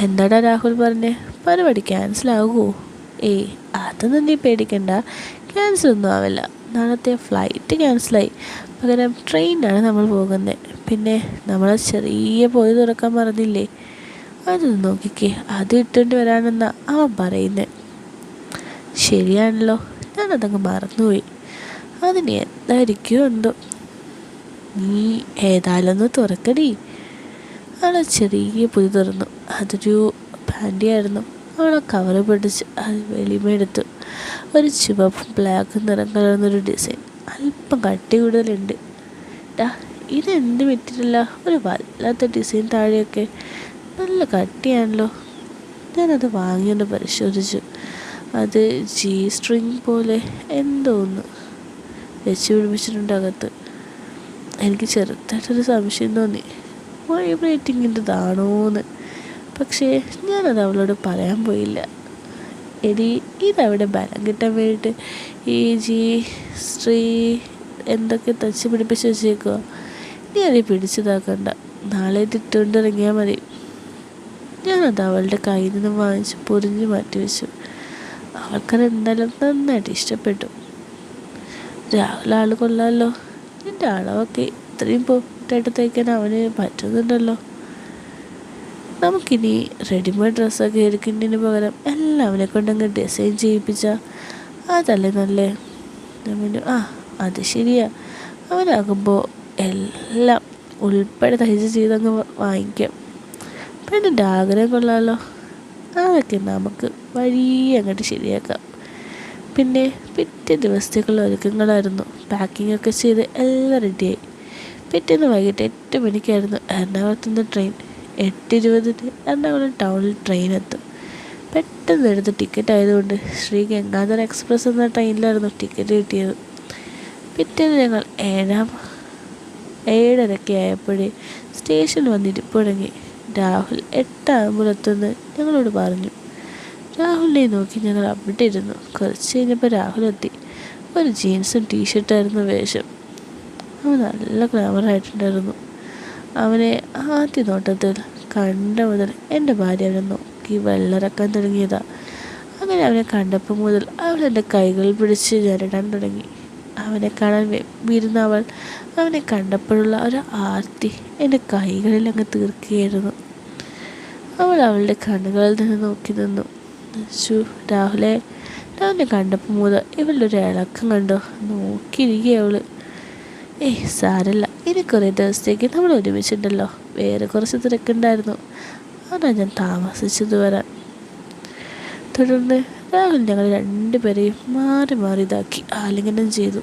എന്താടാ രാഹുൽ പറഞ്ഞേ, പരിപാടി ക്യാൻസലാകുമോ? ഏയ് അതൊന്നും നീ പേടിക്കണ്ട, ക്യാൻസലൊന്നും ആവില്ല. നാളത്തെ ഫ്ലൈറ്റ് ക്യാൻസലായി, പകരം ട്രെയിനിനാണ് നമ്മൾ പോകുന്നത്. പിന്നെ നമ്മളെ ചെറിയ പൊതി തുറക്കാൻ മറന്നില്ലേ, അതൊന്ന് നോക്കിക്കേ. അത് ഇട്ടുകൊണ്ട് വരാനെന്നാ അവൻ പറയുന്നത്. ശരിയാണല്ലോ, ഞാനതങ്ങ് മറന്നുപോയി. അതിന് എന്തായിരിക്കുമോ എന്തോ. നീ ഏതായാലും ഒന്ന് തുറക്കടി. അവളെ ചെറിയ പൊതി തുറന്നു. അതൊരു പാൻറ്റിയായിരുന്നു. അവളെ കവറ് പിടിച്ച് അത് വെളിമെടുത്തു. ഒരു ചുവപ്പും ബ്ലാക്കും നിറം കലർന്നൊരു ഡിസൈൻ, അല്പം കട്ടി കൂടുതലുണ്ട്. ഇതെന്ത് പറ്റിയിട്ടില്ല, ഒരു വല്ലാത്ത ഡിസൈൻ. താഴെയൊക്കെ നല്ല കട്ടിയാണല്ലോ. ഞാനത് വാങ്ങിയൊന്ന് പരിശോധിച്ചു. അത് ജി സ്ട്രിങ് പോലെ എന്തോന്ന് വെച്ച് പിടിപ്പിച്ചിട്ടുണ്ട് അകത്ത്. എനിക്ക് ചെറുതായിട്ടൊരു സംശയം തോന്നി, വൈബ്രേറ്റിങ്ങിൻ്റെതാണോന്ന്. പക്ഷേ ഞാനത് അവളോട് പറയാൻ പോയില്ല. എടി, ഇതവിടെ ബലം കിട്ടാൻ വേണ്ടിയിട്ട് ഈ ജി സ്ട്രീ എന്തൊക്കെ തച്ച് പിടിപ്പിച്ച് വെച്ചേക്കുക. നീ അത് പിടിച്ചതാക്കണ്ട, നാളെ ഇതിട്ടുകൊണ്ട് ഇറങ്ങിയാൽ മതി. ഞാനത് അവളുടെ കയ്യിൽ നിന്ന് വാങ്ങിച്ച് പൊരിഞ്ഞ് മാറ്റി വെച്ചു. അവൾക്കത് എന്തായാലും നന്നായിട്ട് ഇഷ്ടപ്പെട്ടു. രാഹുൽ ആൾ കൊള്ളാമല്ലോ. എൻ്റെ അളവൊക്കെ ഇത്രയും പോയിട്ടായിട്ട് തയ്ക്കാൻ അവന് പറ്റുന്നുണ്ടല്ലോ. നമുക്കിനി റെഡിമെയ്ഡ് ഡ്രസ്സൊക്കെ എടുക്കുന്നതിന് പകരം എല്ലാം അവനെ കൊണ്ടങ്ങ് ഡിസൈൻ ചെയ്യിപ്പിച്ചാൽ അതല്ലേ നല്ലേ? അത് ശരിയാ. അവനാകുമ്പോൾ എല്ലാം ഉൾപ്പെടെ തയ്ച്ച് ചെയ്തങ്ങ് വാങ്ങിക്കാം. പെണ്ണിൻ്റെ ആഗ്രഹം കൊള്ളാമല്ലോ. അതൊക്കെ നമുക്ക് വഴിയെ അങ്ങോട്ട് ശരിയാക്കാം. പിന്നെ പിറ്റേ ദിവസത്തേക്കുള്ള ഒരുക്കങ്ങളായിരുന്നു. പാക്കിങ്ങൊക്കെ ചെയ്ത് എല്ലാം റെഡിയായി. പിറ്റേന്ന് വൈകിട്ട് 8 മണിക്കായിരുന്നു എറണാകുളത്ത് നിന്ന് ട്രെയിൻ. 8:20 എറണാകുളം ടൗണിൽ ട്രെയിൻ എത്തും. പെട്ടെന്ന് എടുത്ത് ടിക്കറ്റ് ആയതുകൊണ്ട് ശ്രീ ഗംഗാധര എക്സ്പ്രസ് എന്ന ട്രെയിനിലായിരുന്നു ടിക്കറ്റ് കിട്ടിയത്. പിറ്റേന്ന് ഞങ്ങൾ 7:30 ആയപ്പോഴേ സ്റ്റേഷനിൽ വന്നിരിപ്പ് തുടങ്ങി. രാഹുൽ 8 ആകുമ്പോഴെത്തുമെന്ന് ഞങ്ങളോട് പറഞ്ഞു. രാഹുലിനെ നോക്കി ഞങ്ങൾ അവിടെ ഇരുന്നു. കുറച്ച് കഴിഞ്ഞപ്പോൾ രാഹുൽ എത്തി. ഒരു ജീൻസും ടീഷർട്ടായിരുന്നു വേഷം. അവൻ നല്ല ഗ്ലാമറായിട്ടുണ്ടായിരുന്നു. അവനെ ആദ്യ നോട്ടത്തിൽ കണ്ട മുതൽ എൻ്റെ ഭാര്യ അവനെ നോക്കി വെള്ളറക്കാൻ തുടങ്ങിയതാ. അങ്ങനെ അവനെ കണ്ടപ്പോൾ മുതൽ അവൾ എൻ്റെ കൈകൾ പിടിച്ച് ഞരടാൻ തുടങ്ങി. അവനെ കാണാൻ വെമ്പിരുന്ന അവൾ അവനെ കണ്ടപ്പോഴുള്ള ഒരു ആർത്തി എൻ്റെ കൈകളിൽ അങ്ങ് തീർക്കുകയായിരുന്നു. അവൾ അവളുടെ കണ്ണുകളിൽ നിന്ന് നോക്കി നിന്നു. രാഹുലെ കണ്ടപ്പോൾ മുതൽ ഇവളുടെ ഒരു ഇളക്കം കണ്ടോ, നോക്കിയിരിക്കുക അവള്. സാരല്ല, ഇനി കുറേ ദിവസത്തേക്ക് നമ്മൾ ഒരുമിച്ചുണ്ടല്ലോ. വേറെ കുറച്ച് തിരക്കുണ്ടായിരുന്നു, അതാ ഞാൻ താമസിച്ചത് വരാൻ. തുടർന്ന് രാഹുൽ ഞങ്ങൾ 2 പേരെയും മാറി മാറി ഇതാക്കി ആലിംഗനം ചെയ്തു.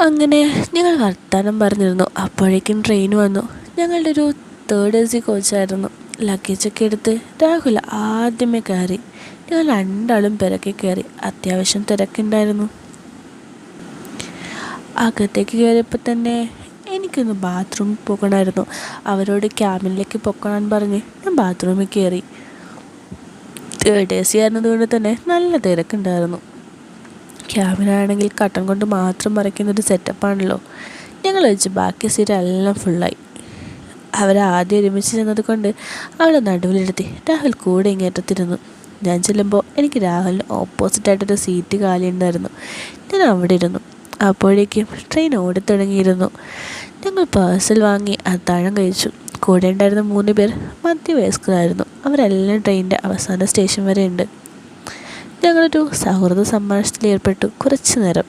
അങ്ങനെ ഞങ്ങൾ വർത്താനം പറഞ്ഞിരുന്നു. അപ്പോഴേക്കും ട്രെയിൻ വന്നു. ഞങ്ങളുടെ ഒരു 3rd AC കോച്ചായിരുന്നു. ലഗേജൊക്കെ എടുത്ത് രാഹുൽ ആദ്യമേ കയറി. ഞങ്ങൾ 2 ആളും പിറകെ കയറി. അത്യാവശ്യം തിരക്കുണ്ടായിരുന്നു. അകത്തേക്ക് കയറിയപ്പോൾ തന്നെ എനിക്കൊന്ന് ബാത്റൂമിൽ പോകണമായിരുന്നു. അവരോട് ക്യാബിനിലേക്ക് പൊക്കണം പറഞ്ഞ് ഞാൻ ബാത്റൂമിൽ കയറി. 3rd AC ആയിരുന്നതുകൊണ്ട് തന്നെ നല്ല തിരക്കുണ്ടായിരുന്നു. ക്യാബിനാണെങ്കിൽ കട്ടൻ കൊണ്ട് മാത്രം മറയ്ക്കുന്നൊരു സെറ്റപ്പാണല്ലോ. ഞങ്ങൾ വെച്ച് ബാക്കി സീറ്റ് എല്ലാം ഫുള്ളായി. അവരാദ്യം ഒരുമിച്ച് ചെന്നത് കൊണ്ട് അവളെ നടുവിലെടുത്തി രാഹുൽ കൂടെ ഇങ്ങേറ്റത്തിരുന്നു. ഞാൻ ചെല്ലുമ്പോൾ എനിക്ക് രാഹുലിന് ഓപ്പോസിറ്റായിട്ടൊരു സീറ്റ് കാലിയുണ്ടായിരുന്നു. ഞാൻ അവിടെ ഇരുന്നു. അപ്പോഴേക്കും ട്രെയിൻ ഓടിത്തുടങ്ങിയിരുന്നു. ഞങ്ങൾ പാഴ്സൽ വാങ്ങി അത്താഴം കഴിച്ചു. കൂടെ ഉണ്ടായിരുന്ന 3 പേർ മധ്യവയസ്കരായിരുന്നു. അവരെല്ലാം ട്രെയിനിൻ്റെ അവസാന സ്റ്റേഷൻ വരെ ഉണ്ട്. ഞങ്ങളൊരു സൗഹൃദ സംഭാഷണത്തിൽ ഏർപ്പെട്ടു. കുറച്ചു നേരം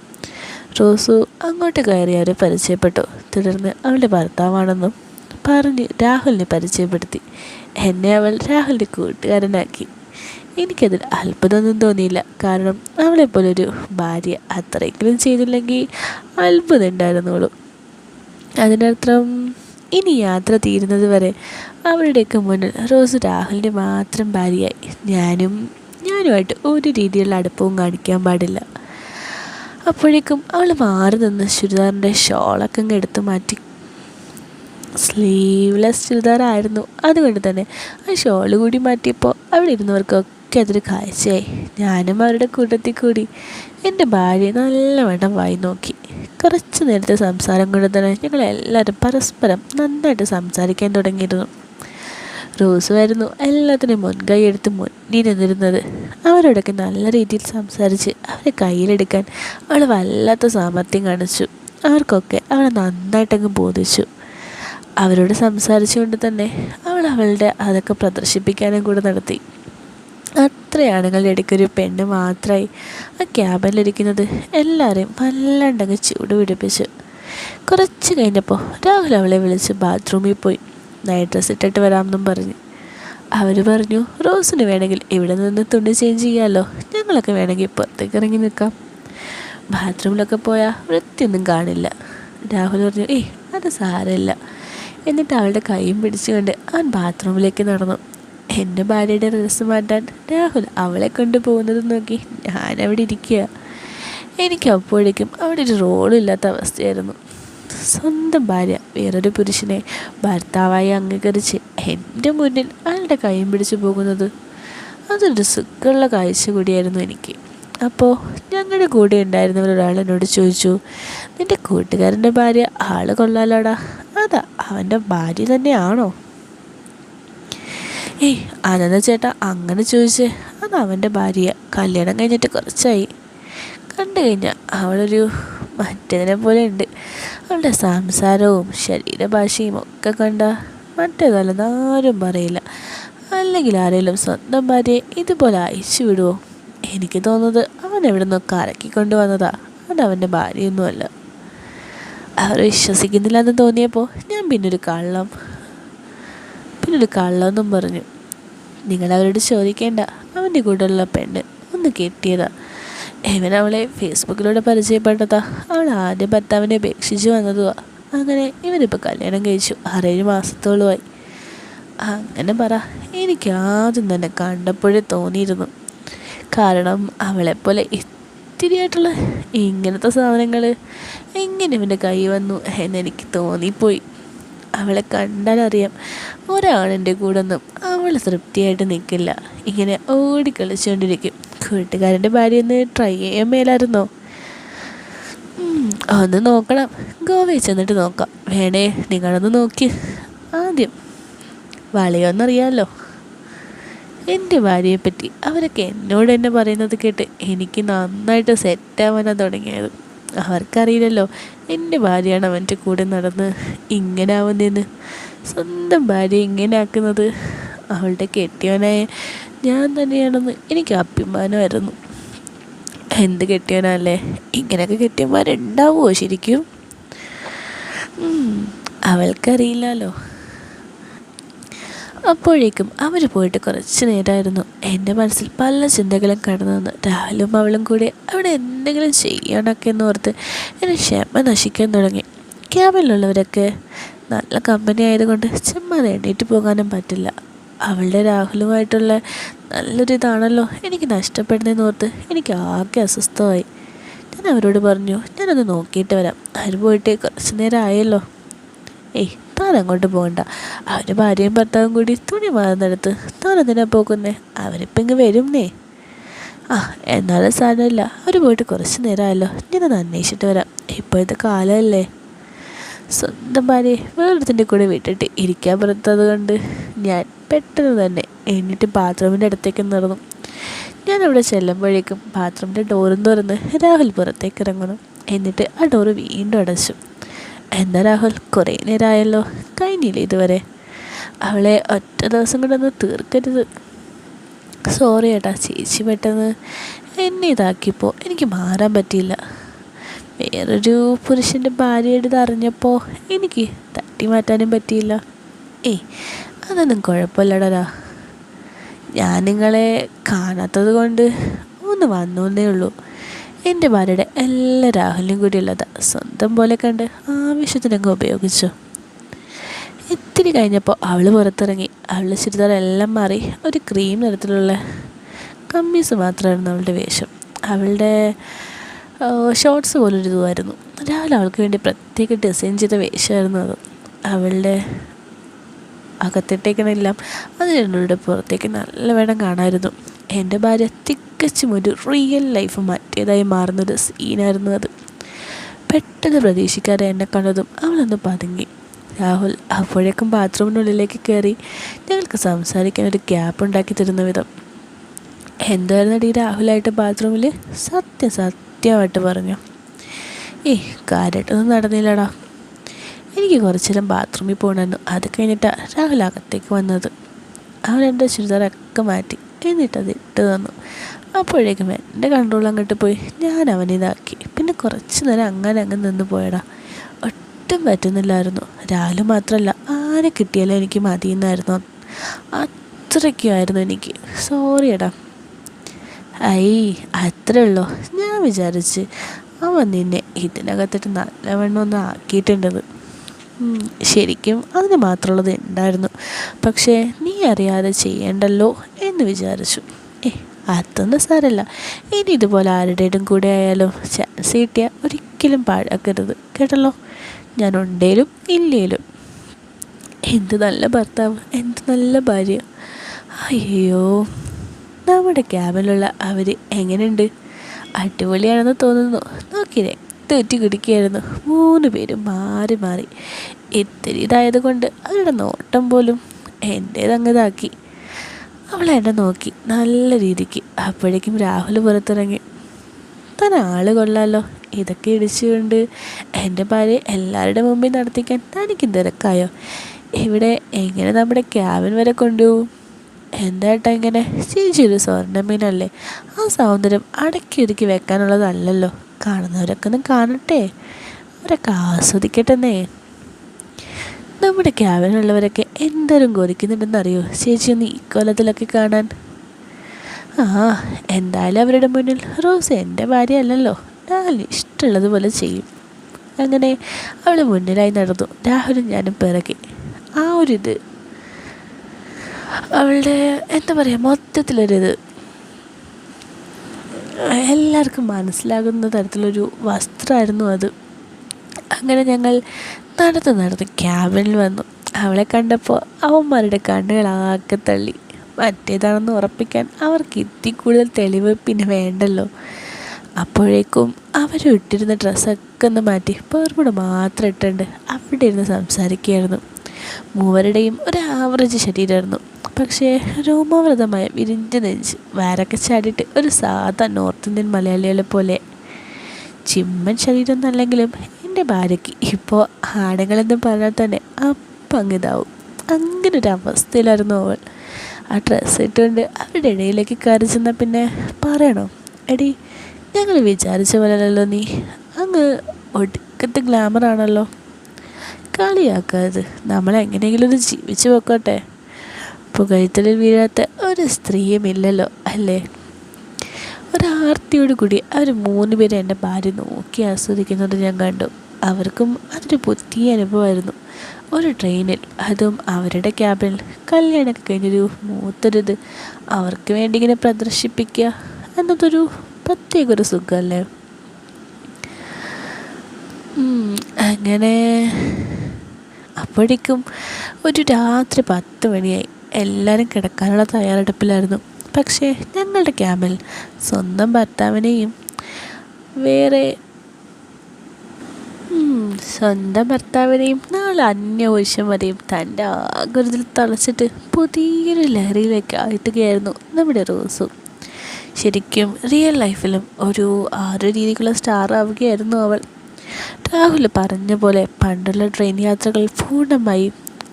റോസു അങ്ങോട്ട് കയറി അവരെ പരിചയപ്പെട്ടു. തുടർന്ന് അവളുടെ ഭർത്താവാണെന്നും പറഞ്ഞ് രാഹുലിനെ പരിചയപ്പെടുത്തി. എന്നെ അവൾ രാഹുലിൻ്റെ കൂട്ടുകാരനാക്കി. എനിക്കതിൽ അത്ഭുതമൊന്നും തോന്നിയില്ല. കാരണം അവളെപ്പോലൊരു ഭാര്യ അത്രയെങ്കിലും ചെയ്തില്ലെങ്കിൽ അത്ഭുതം ഉണ്ടായിരുന്നുള്ളൂ. അതിനർത്ഥം ഇനി യാത്ര തീരുന്നത് വരെ അവരുടെയൊക്കെ മുന്നിൽ റോസ് രാഹുലിൻ്റെ മാത്രം ഭാര്യയായി. ഞാനുമായിട്ട് ഒരു രീതിയിലുള്ള അടുപ്പവും കാണിക്കാൻ പാടില്ല. അപ്പോഴേക്കും അവൾ മാറി നിന്ന് ചുരിദാറിൻ്റെ ഷോളൊക്കെ എടുത്ത് മാറ്റി. സ്ലീവ്ലെസ് ചുരിദാറായിരുന്നു. അതുകൊണ്ട് തന്നെ ആ ഷോൾ കൂടി മാറ്റിയപ്പോൾ അവിടെ ഇരുന്നവർക്കൊക്കെ അതൊരു കാഴ്ചയായി. ഞാനും അവരുടെ കൂട്ടത്തിൽ കൂടി എൻ്റെ ഭാര്യയെ നല്ലവണ്ണം വായി നോക്കി. കുറച്ച് നേരത്തെ സംസാരം കൊണ്ട് തന്നെ ഞങ്ങളെല്ലാവരും പരസ്പരം നന്നായിട്ട് സംസാരിക്കാൻ തുടങ്ങിയിരുന്നു. റോസുമായിരുന്നു എല്ലാത്തിനും മുൻകൈ എടുത്ത് മുന്നിൽ നിന്നിരുന്നത്. അവരോടൊക്കെ നല്ല രീതിയിൽ സംസാരിച്ച് അവരെ കയ്യിലെടുക്കാൻ അവൾ വല്ലാത്ത സാമർത്ഥ്യം കാണിച്ചു. അവർക്കൊക്കെ അവളെ നന്നായിട്ടങ്ങ് ബോധിച്ചു. അവരോട് സംസാരിച്ചുകൊണ്ട് തന്നെ അവളുടെ അതൊക്കെ പ്രദർശിപ്പിക്കാനും കൂടെ നടത്തി. അത്ര ആണുങ്ങളുടെ ഇടയ്ക്കൊരു പെണ്ണ് മാത്രമായി ആ ക്യാബിനിലിരിക്കുന്നത് എല്ലാവരെയും വല്ലാണ്ടങ്ങ് ചൂട് പിടിപ്പിച്ചു. കുറച്ച് കഴിഞ്ഞപ്പോൾ രാഹുൽ അവളെ വിളിച്ച് ബാത്റൂമിൽ പോയി നൈറ്റ് ഡ്രസ്സ് ഇട്ടിട്ട് വരാമെന്നും പറഞ്ഞു. അവർ പറഞ്ഞു, റോസിന് വേണമെങ്കിൽ ഇവിടെ നിന്ന് തുണി ചേഞ്ച് ചെയ്യാമല്ലോ, ഞങ്ങളൊക്കെ വേണമെങ്കിൽ പുറത്തേക്ക് ഇറങ്ങി നിൽക്കാം. ബാത്റൂമിലൊക്കെ പോയാൽ വൃത്തിയൊന്നും കാണില്ല. രാഹുൽ പറഞ്ഞു, അത് സാരമില്ല. എന്നിട്ട് അവളുടെ കൈയും പിടിച്ചുകൊണ്ട് അവൻ ബാത്റൂമിലേക്ക് നടന്നു. എൻ്റെ ഭാര്യയുടെ ഡ്രസ്സ് മാറ്റാൻ രാഹുൽ അവളെ കൊണ്ടുപോകുന്നത് നോക്കി ഞാനവിടെ ഇരിക്കുക. എനിക്ക് അപ്പോഴേക്കും അവിടെ ഒരു റോളില്ലാത്ത അവസ്ഥയായിരുന്നു. സ്വന്തം ഭാര്യ വേറൊരു പുരുഷനെ ഭർത്താവായി അംഗീകരിച്ച് എൻ്റെ മുന്നിൽ അയാളുടെ കൈയും പിടിച്ചു പോകുന്നത് അതൊരു സുഖമുള്ള കാഴ്ച കൂടിയായിരുന്നു എനിക്ക്. അപ്പോൾ ഞങ്ങളുടെ കൂടെ ഉണ്ടായിരുന്നവരൊരാൾ എന്നോട് ചോദിച്ചു, നിൻ്റെ കൂട്ടുകാരൻ്റെ ഭാര്യ ആൾ കൊള്ളാലോടാ, അതാ അവൻ്റെ ഭാര്യ തന്നെയാണോ? അതെന്താ ചേട്ടാ അങ്ങനെ ചോദിച്ചേ? അത് അവൻ്റെ ഭാര്യ, കല്യാണം കഴിഞ്ഞിട്ട് കുറച്ചായി. കണ്ടു കഴിഞ്ഞാൽ അവളൊരു മറ്റേതിനെ പോലെ ഉണ്ട്. അവളുടെ സംസാരവും ശരീരഭാഷയും ഒക്കെ കണ്ട മറ്റേതല്ലെന്ന് ആരും പറയില്ല. അല്ലെങ്കിൽ ആരെങ്കിലും സ്വന്തം ഭാര്യയെ ഇതുപോലെ അയച്ചു വിടുമോ? എനിക്ക് തോന്നുന്നത് അവൻ എവിടെ നിന്നൊക്കെ കറക്കിക്കൊണ്ട് വന്നതാ, അതവൻ്റെ ഭാര്യയൊന്നുമല്ല. അവർ വിശ്വസിക്കുന്നില്ലെന്ന് തോന്നിയപ്പോൾ ഞാൻ പിന്നൊരു കള്ളമെന്നും പറഞ്ഞു. നിങ്ങളവരോട് ചോദിക്കേണ്ട, അവൻ്റെ കൂടെയുള്ള പെണ്ണ് ഒന്ന് കെട്ടിയതാ. ഇവൻ അവളെ ഫേസ്ബുക്കിലൂടെ പരിചയപ്പെട്ടതാ. അവൾ ആദ്യം ഭർത്താവിനെ ഉപേക്ഷിച്ച് വന്നതുവാ. അങ്ങനെ ഇവരിപ്പോൾ കല്യാണം കഴിച്ചു 6-7 മാസത്തോളമായി. അങ്ങനെ പറ, എനിക്ക് ആദ്യം തന്നെ കണ്ടപ്പോഴേ തോന്നിയിരുന്നു. കാരണം അവളെപ്പോലെ ഇത്തിരിയായിട്ടുള്ള ഇങ്ങനത്തെ സാധനങ്ങൾ എങ്ങനെ ഇവൻ്റെ കൈ വന്നു എന്നെനിക്ക് തോന്നിപ്പോയി. അവളെ കണ്ടാലറിയാം, ഒരാളിൻ്റെ കൂടെ ഒന്നും അവൾ തൃപ്തിയായിട്ട് നിൽക്കില്ല. ഇങ്ങനെ ഓടിക്കളിച്ചുകൊണ്ടിരിക്കും. കൂട്ടുകാരൻ്റെ ഭാര്യ ഒന്ന് ട്രൈ ചെയ്യാൻ മേലായിരുന്നോ? ഒന്ന് നോക്കണം, ഗോവയിൽ ചെന്നിട്ട് നോക്കാം. വേണേ നിങ്ങളൊന്ന് നോക്കി ആദ്യം വളയൊന്നറിയാമല്ലോ. എൻ്റെ ഭാര്യയെപ്പറ്റി അവരൊക്കെ എന്നോട് തന്നെ പറയുന്നത് കേട്ട് എനിക്ക് നന്നായിട്ട് സെറ്റാവാനാണ് തുടങ്ങിയത്. അവർക്കറിയില്ലല്ലോ എൻ്റെ ഭാര്യയാണ് അവൻ്റെ കൂടെ നടന്ന് ഇങ്ങനെ ആവുന്നതെന്ന്. സ്വന്തം ഭാര്യ ഇങ്ങനെ ആക്കുന്നത് അവളുടെ കെട്ടിയവനായ ഞാൻ തന്നെയാണെന്ന് എനിക്ക് അഭിമാനമായിരുന്നു. എന്ത് കെട്ടിയവനല്ലേ, ഇങ്ങനെയൊക്കെ കെട്ടിയവന്മാരുണ്ടാവുമോ ശരിക്കും? അവൾക്കറിയില്ലല്ലോ. അപ്പോഴേക്കും അവർ പോയിട്ട് കുറച്ച് നേരമായിരുന്നു. എൻ്റെ മനസ്സിൽ പല ചിന്തകളും കടന്നു വന്ന് രാഹുലും അവളും കൂടി അവിടെ എന്തെങ്കിലും ചെയ്യണമൊക്കെ എന്നോർത്ത് എൻ്റെ ക്ഷമ നശിക്കാൻ തുടങ്ങി. ക്യാബിലുള്ളവരൊക്കെ നല്ല കമ്പനി ആയതുകൊണ്ട് ചുമ്മാതെ എണ്ണീറ്റ് പോകാനും പറ്റില്ല. അവളുടെ രാഹുലുമായിട്ടുള്ള നല്ലൊരിതാണല്ലോ എനിക്ക് നഷ്ടപ്പെടുന്നതെന്ന് ഓർത്ത് എനിക്ക് ആകെ അസ്വസ്ഥമായി. ഞാൻ അവരോട് പറഞ്ഞു, ഞാനൊന്ന് നോക്കിയിട്ട് വരാം. അവർ പോയിട്ട് കുറച്ച് നേരം ആയല്ലോ. താൻ അങ്ങോട്ട് പോകണ്ട, അവർ ഭാര്യയും ഭർത്താവും കൂടി തുണി മാറുന്നിടത്ത് താൻ എന്തിനാ പോകുന്നേ? അവരിപ്പം ഇങ്ങ് വരുന്നേ. എന്നാലും സാരമില്ല, അവർ പോയിട്ട് കുറച്ച് നേരമായല്ലോ, ഞാനൊന്ന് അന്വേഷിച്ചിട്ട് വരാം. ഇപ്പോഴത്തെ കാലമല്ലേ. സ്വന്തം ഭാര്യയെ വേറൊരുത്തിൻ്റെ കൂടെ വിട്ടിട്ട് ഇരിക്കാൻ പുറത്തത് കൊണ്ട് ഞാൻ പെട്ടെന്ന് തന്നെ എണ്ണിട്ട് ബാത്റൂമിൻ്റെ അടുത്തേക്ക് നടന്നു. ഞാനവിടെ ചെല്ലുമ്പോഴേക്കും ബാത്റൂമിൻ്റെ ഡോറും തുറന്ന് രാഹുൽ പുറത്തേക്ക് ഇറങ്ങണം. എന്നിട്ട് ആ ഡോറ് വീണ്ടും അടച്ചു. എന്താ രാഹുൽ, കുറേ നേരമായല്ലോ, കഴിഞ്ഞില്ലേ ഇതുവരെ? അവളെ ഒറ്റ ദിവസം കൊണ്ടൊന്ന് തീർക്കരുത്. സോറി ഏട്ടാ, ചേച്ചി പെട്ടെന്ന് എന്നെ ഇതാക്കിയപ്പോൾ എനിക്ക് മാറാൻ പറ്റിയില്ല. വേറൊരു പുരുഷൻ്റെ ഭാര്യയുടെ അറിഞ്ഞപ്പോൾ എനിക്ക് തട്ടി മാറ്റാനും പറ്റിയില്ല. ഏയ് അതൊന്നും കുഴപ്പമില്ലടാ, ഞാൻ നിങ്ങളെ കാണാത്തത് കൊണ്ട് ഒന്ന് വന്നേ ഉള്ളൂ. എൻ്റെ ഭാര്യയുടെ എല്ലാ രാഹുലിനും കൂടിയുള്ളത് സ്വന്തം പോലെ കണ്ട് ആവശ്യത്തിനങ്ങ് ഉപയോഗിച്ചു. ഇത്തിരി കഴിഞ്ഞപ്പോൾ അവൾ പുറത്തിറങ്ങി. അവളുടെ ചുരിദാറെല്ലാം മാറി ഒരു ക്രീം നിറത്തിലുള്ള കമ്മീസ് മാത്രമായിരുന്നു അവളുടെ വേഷം. അവളുടെ ഷോർട്സ് പോലൊരു ഇതുമായിരുന്നു. രാവിലെ അവൾക്ക് വേണ്ടി പ്രത്യേക ഡിസൈൻ ചെയ്ത വേഷമായിരുന്നു അത്. അവളുടെ അകത്തിട്ടേക്കണെല്ലാം അതിനുള്ളിടെ പുറത്തേക്ക് നല്ല വേണം കാണാമായിരുന്നു. എൻ്റെ ഭാര്യ തികച്ചും ഒരു റിയൽ ലൈഫ് മാറ്റിയതായി മാറുന്നൊരു സീനായിരുന്നു അത്. പെട്ടെന്ന് പ്രതീക്ഷിക്കാതെ എന്നെ കണ്ടതും അവളൊന്ന് പതുങ്ങി. രാഹുൽ അപ്പോഴേക്കും ബാത്റൂമിനുള്ളിലേക്ക് കയറി ഞങ്ങൾക്ക് സംസാരിക്കാൻ ഒരു ഗ്യാപ്പ് ഉണ്ടാക്കി തരുന്ന വിധം. എന്തായിരുന്നടി രാഹുലായിട്ട് ബാത്റൂമിൽ? സത്യമായിട്ട് പറഞ്ഞു. കാര്യമായിട്ടൊന്നും നടന്നില്ലടാ. എനിക്ക് കുറച്ചു നേരം ബാത്റൂമിൽ പോകണമെന്നു. അത് കഴിഞ്ഞിട്ടാണ് രാഹുൽ അകത്തേക്ക് വന്നത്. അവൻ എൻ്റെ ചുരിദാറൊക്കെ മാറ്റി എന്നിട്ടത് ഇട്ട് തന്നു. അപ്പോഴേക്കും എൻ്റെ കൺട്രോൾ അങ്ങോട്ട് പോയി. ഞാൻ അവനിതാക്കി. പിന്നെ കുറച്ച് നേരം അങ്ങനെ നിന്ന് പോയടാ. ഒട്ടും പറ്റുന്നില്ലായിരുന്നു. രാഹുൽ മാത്രമല്ല, ആരെ കിട്ടിയാലും എനിക്ക് മതിയെന്നായിരുന്നു. അത്രയ്ക്കുമായിരുന്നു എനിക്ക്. സോറിയടാ. അത്രേ ഉള്ളൂ. ഞാൻ വിചാരിച്ച് അവൻ നിന്നെ ഇതിനകത്തിട്ട് നല്ലവണ്ണം ഒന്ന് ആക്കിയിട്ടുണ്ടത്. ശരിക്കും അതിന് മാത്രമുള്ളത് ഉണ്ടായിരുന്നു. പക്ഷേ നീ അറിയാതെ ചെയ്യണ്ടല്ലോ എന്ന് വിചാരിച്ചു. അതൊന്നും സാരമില്ല. ഇനി ഇതുപോലെ ആരുടെയും കൂടെ ആയാലും ചാൻസ് കിട്ടിയാൽ ഒരിക്കലും പാഴാക്കരുത് കേട്ടല്ലോ. ഞാൻ ഉണ്ടേലും ഇല്ലേലും. എന്ത് നല്ല ഭർത്താവ്, എന്ത് നല്ല ഭാര്യ. അയ്യോ, നമ്മുടെ ക്യാബിലുള്ള അവർ എങ്ങനെയുണ്ട്? അടിപൊളിയാണെന്ന് തോന്നുന്നു. നോക്കിയേ, തെറ്റി കുടിക്കുകയായിരുന്നു. 3 പേരും മാറി മാറി. ഇത്തിരി ഇതായത് കൊണ്ട് അവരുടെ നോട്ടം പോലും എൻ്റേതങ്ങതാക്കി. അവളെന്നെ നോക്കി നല്ല രീതിക്ക്. അപ്പോഴേക്കും രാഹുൽ പുറത്തിറങ്ങി. താൻ ആള് കൊള്ളാലോ. ഇതൊക്കെ ഇടിച്ചുകൊണ്ട് എൻ്റെ ഭാര്യ എല്ലാവരുടെ മുമ്പിൽ നടത്തിക്കാൻ തനിക്ക് തിരക്കായോ? ഇവിടെ എങ്ങനെ നമ്മുടെ ക്യാബിൻ വരെ കൊണ്ടുപോകും? എന്തായിട്ടാ ഇങ്ങനെ? ചേച്ചി ഒരു സ്വർണ്ണമീനല്ലേ. ആ സൗന്ദര്യം അടക്കി ഒതുക്കി വെക്കാനുള്ളതല്ലല്ലോ. കാണുന്നവരൊക്കെ ഒന്ന് കാണട്ടെ, അവരൊക്കെ ആസ്വദിക്കട്ടെന്നേ. നമ്മുടെ ക്യാബിനുള്ളവരൊക്കെ എന്തോരം കൊതിക്കുന്നുണ്ടെന്നറിയോ ചേച്ചി ഒന്ന് ഈ കൊല്ലത്തിലൊക്കെ കാണാൻ? എന്തായാലും അവരുടെ മുന്നിൽ റോസ് എൻ്റെ ഭാര്യ അല്ലല്ലോ. രാഹുൽ ഇഷ്ടമുള്ളതുപോലെ ചെയ്യും. അങ്ങനെ അവൾ മുന്നിലായി നടന്നു. രാഹുലും ഞാനും പിറകെ. ആ ഒരിത് അവളുടെ എന്താ പറയുക, മൊത്തത്തിലൊരിത് എല്ലാവർക്കും മനസ്സിലാകുന്ന തരത്തിലൊരു വസ്ത്രമായിരുന്നു അത്. അങ്ങനെ ഞങ്ങൾ നടന്ന് ക്യാബിനിൽ വന്നു. അവളെ കണ്ടപ്പോൾ അവന്മാരുടെ കണ്ണുകളാകെ തള്ളി. മറ്റേതാണെന്ന് ഉറപ്പിക്കാൻ അവർക്ക് ഇത്തി കൂടുതൽ തെളിവ് പിന്നെ വേണ്ടല്ലോ. അപ്പോഴേക്കും അവരിട്ടിരുന്ന ഡ്രസ്സൊക്കെ ഒന്ന് മാറ്റി പെർമുട മാത്രം ഇട്ടുണ്ട് അവിടെ ഇരുന്ന് സംസാരിക്കുകയായിരുന്നു. മൂവരുടെയും ഒരു ആവറേജ് ശരീരമായിരുന്നു. പക്ഷേ രോമാവൃതമായ വിരിഞ്ഞ നെഞ്ച്, വാരൊക്കെ ചാടിയിട്ട് ഒരു സാധാ നോർത്ത് ഇന്ത്യൻ മലയാളികളെ പോലെ. ചിമ്മൻ ശരീരം എന്നല്ലെങ്കിലും എൻ്റെ ഭാര്യയ്ക്ക് ഇപ്പോൾ ആണുങ്ങളെന്ന് പറഞ്ഞാൽ തന്നെ അപ്പങ്ങിതാവും. അങ്ങനെ ഒരു അവസ്ഥയിലായിരുന്നു അവൾ. ആ ഡ്രസ്സ് ഇട്ടുകൊണ്ട് അവരുടെ ഇടയിലേക്ക് കയറി ചെന്നാൽ പിന്നെ പറയണോ? എടി, ഞങ്ങൾ വിചാരിച്ച പോലെയല്ലോ നീ. അങ്ങ് ഒടുക്കത്തെ ഗ്ലാമറാണല്ലോ. കളിയാക്കാത്. നമ്മളെങ്ങനെയെങ്കിലും ഒന്ന് ജീവിച്ചു വെക്കോട്ടെ. പുകഴ്ത്തലിൽ വീഴാത്ത ഒരു സ്ത്രീയും ഇല്ലല്ലോ അല്ലേ? ഒരാർത്തിയോട് കൂടി അവർ 3 പേരും എൻ്റെ ഭാര്യ നോക്കി ആസ്വദിക്കുന്നത് ഞാൻ കണ്ടു. അവർക്കും അതൊരു പുതിയ അനുഭവമായിരുന്നു. ഒരു ട്രെയിനിൽ, അതും അവരുടെ ക്യാബിനിൽ, കല്യാണമൊക്കെ കഴിഞ്ഞൊരു മൂത്തൊരിത് അവർക്ക് വേണ്ടി ഇങ്ങനെ പ്രദർശിപ്പിക്കുക എന്നതൊരു പ്രത്യേക ഒരു സുഖമല്ലേ? അങ്ങനെ അപ്പോഴേക്കും ഒരു രാത്രി 10 മണിയായി. എല്ലാവരും കിടക്കാനുള്ള തയ്യാറെടുപ്പിലായിരുന്നു. പക്ഷേ ഞങ്ങളുടെ ക്യാബിൽ സ്വന്തം ഭർത്താവിനെയും നാളെ അന്യവശം വരെയും തൻ്റെ ആകൃതിയിൽ തളച്ചിട്ട് പുതിയൊരു ലഹരിയിലേക്ക് ആയിട്ടുകയായിരുന്നു നമ്മുടെ റോസു. ശരിക്കും റിയൽ ലൈഫിലും ഒരു രീതിക്കുള്ള സ്റ്റാർ ആവുകയായിരുന്നു അവൾ. രാഹുൽ പറഞ്ഞ പോലെ പണ്ടുള്ള ട്രെയിൻ യാത്രകൾ പൂർണ്ണമായി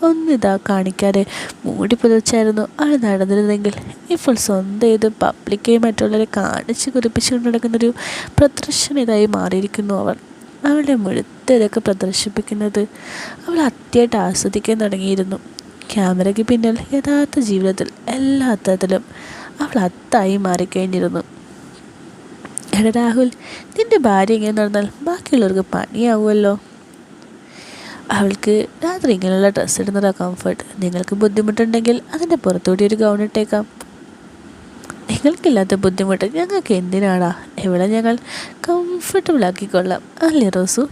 ഒന്നിതാ കാണിക്കാതെ മൂടി പുതച്ചായിരുന്നു അവൾ നടന്നിരുന്നെങ്കിൽ ഇപ്പോൾ സ്വന്തം ഇത് പബ്ലിക്കായി മറ്റുള്ളവരെ കാണിച്ച് കുറിപ്പിച്ചുകൊണ്ട് നടക്കുന്നൊരു പ്രദർശനതായി മാറിയിരിക്കുന്നു അവൾ. അവളുടെ മുഴുത്തതൊക്കെ പ്രദർശിപ്പിക്കുന്നത് അവൾ അത്യമായിട്ട് ആസ്വദിക്കാൻ തുടങ്ങിയിരുന്നു. ക്യാമറയ്ക്ക് പിന്നിൽ യഥാർത്ഥ ജീവിതത്തിൽ എല്ലാ അർത്ഥത്തിലും അവൾ അത്തായി മാറിക്കഴിഞ്ഞിരുന്നു. എടാ രാഹുൽ, നിന്റെ ഭാര്യ ഇങ്ങനെ നടന്നാൽ ബാക്കിയുള്ളവർക്ക് പണിയാവുമല്ലോ. അവൾക്ക് രാത്രി ഇങ്ങനെയുള്ള ഡ്രസ്സ് ഇടുന്നതാണ് കംഫർട്ട്. നിങ്ങൾക്ക് ബുദ്ധിമുട്ടുണ്ടെങ്കിൽ അതിൻ്റെ പുറത്തുകൂടി ഒരു ഗൗൺ ഇട്ടേക്കാം. നിങ്ങൾക്കില്ലാത്ത ബുദ്ധിമുട്ട് ഞങ്ങൾക്ക് എന്തിനാടാ? ഇവിടെ ഞങ്ങൾ കംഫർട്ടബിൾ ആക്കിക്കൊള്ളാം, അല്ലേ റോസു?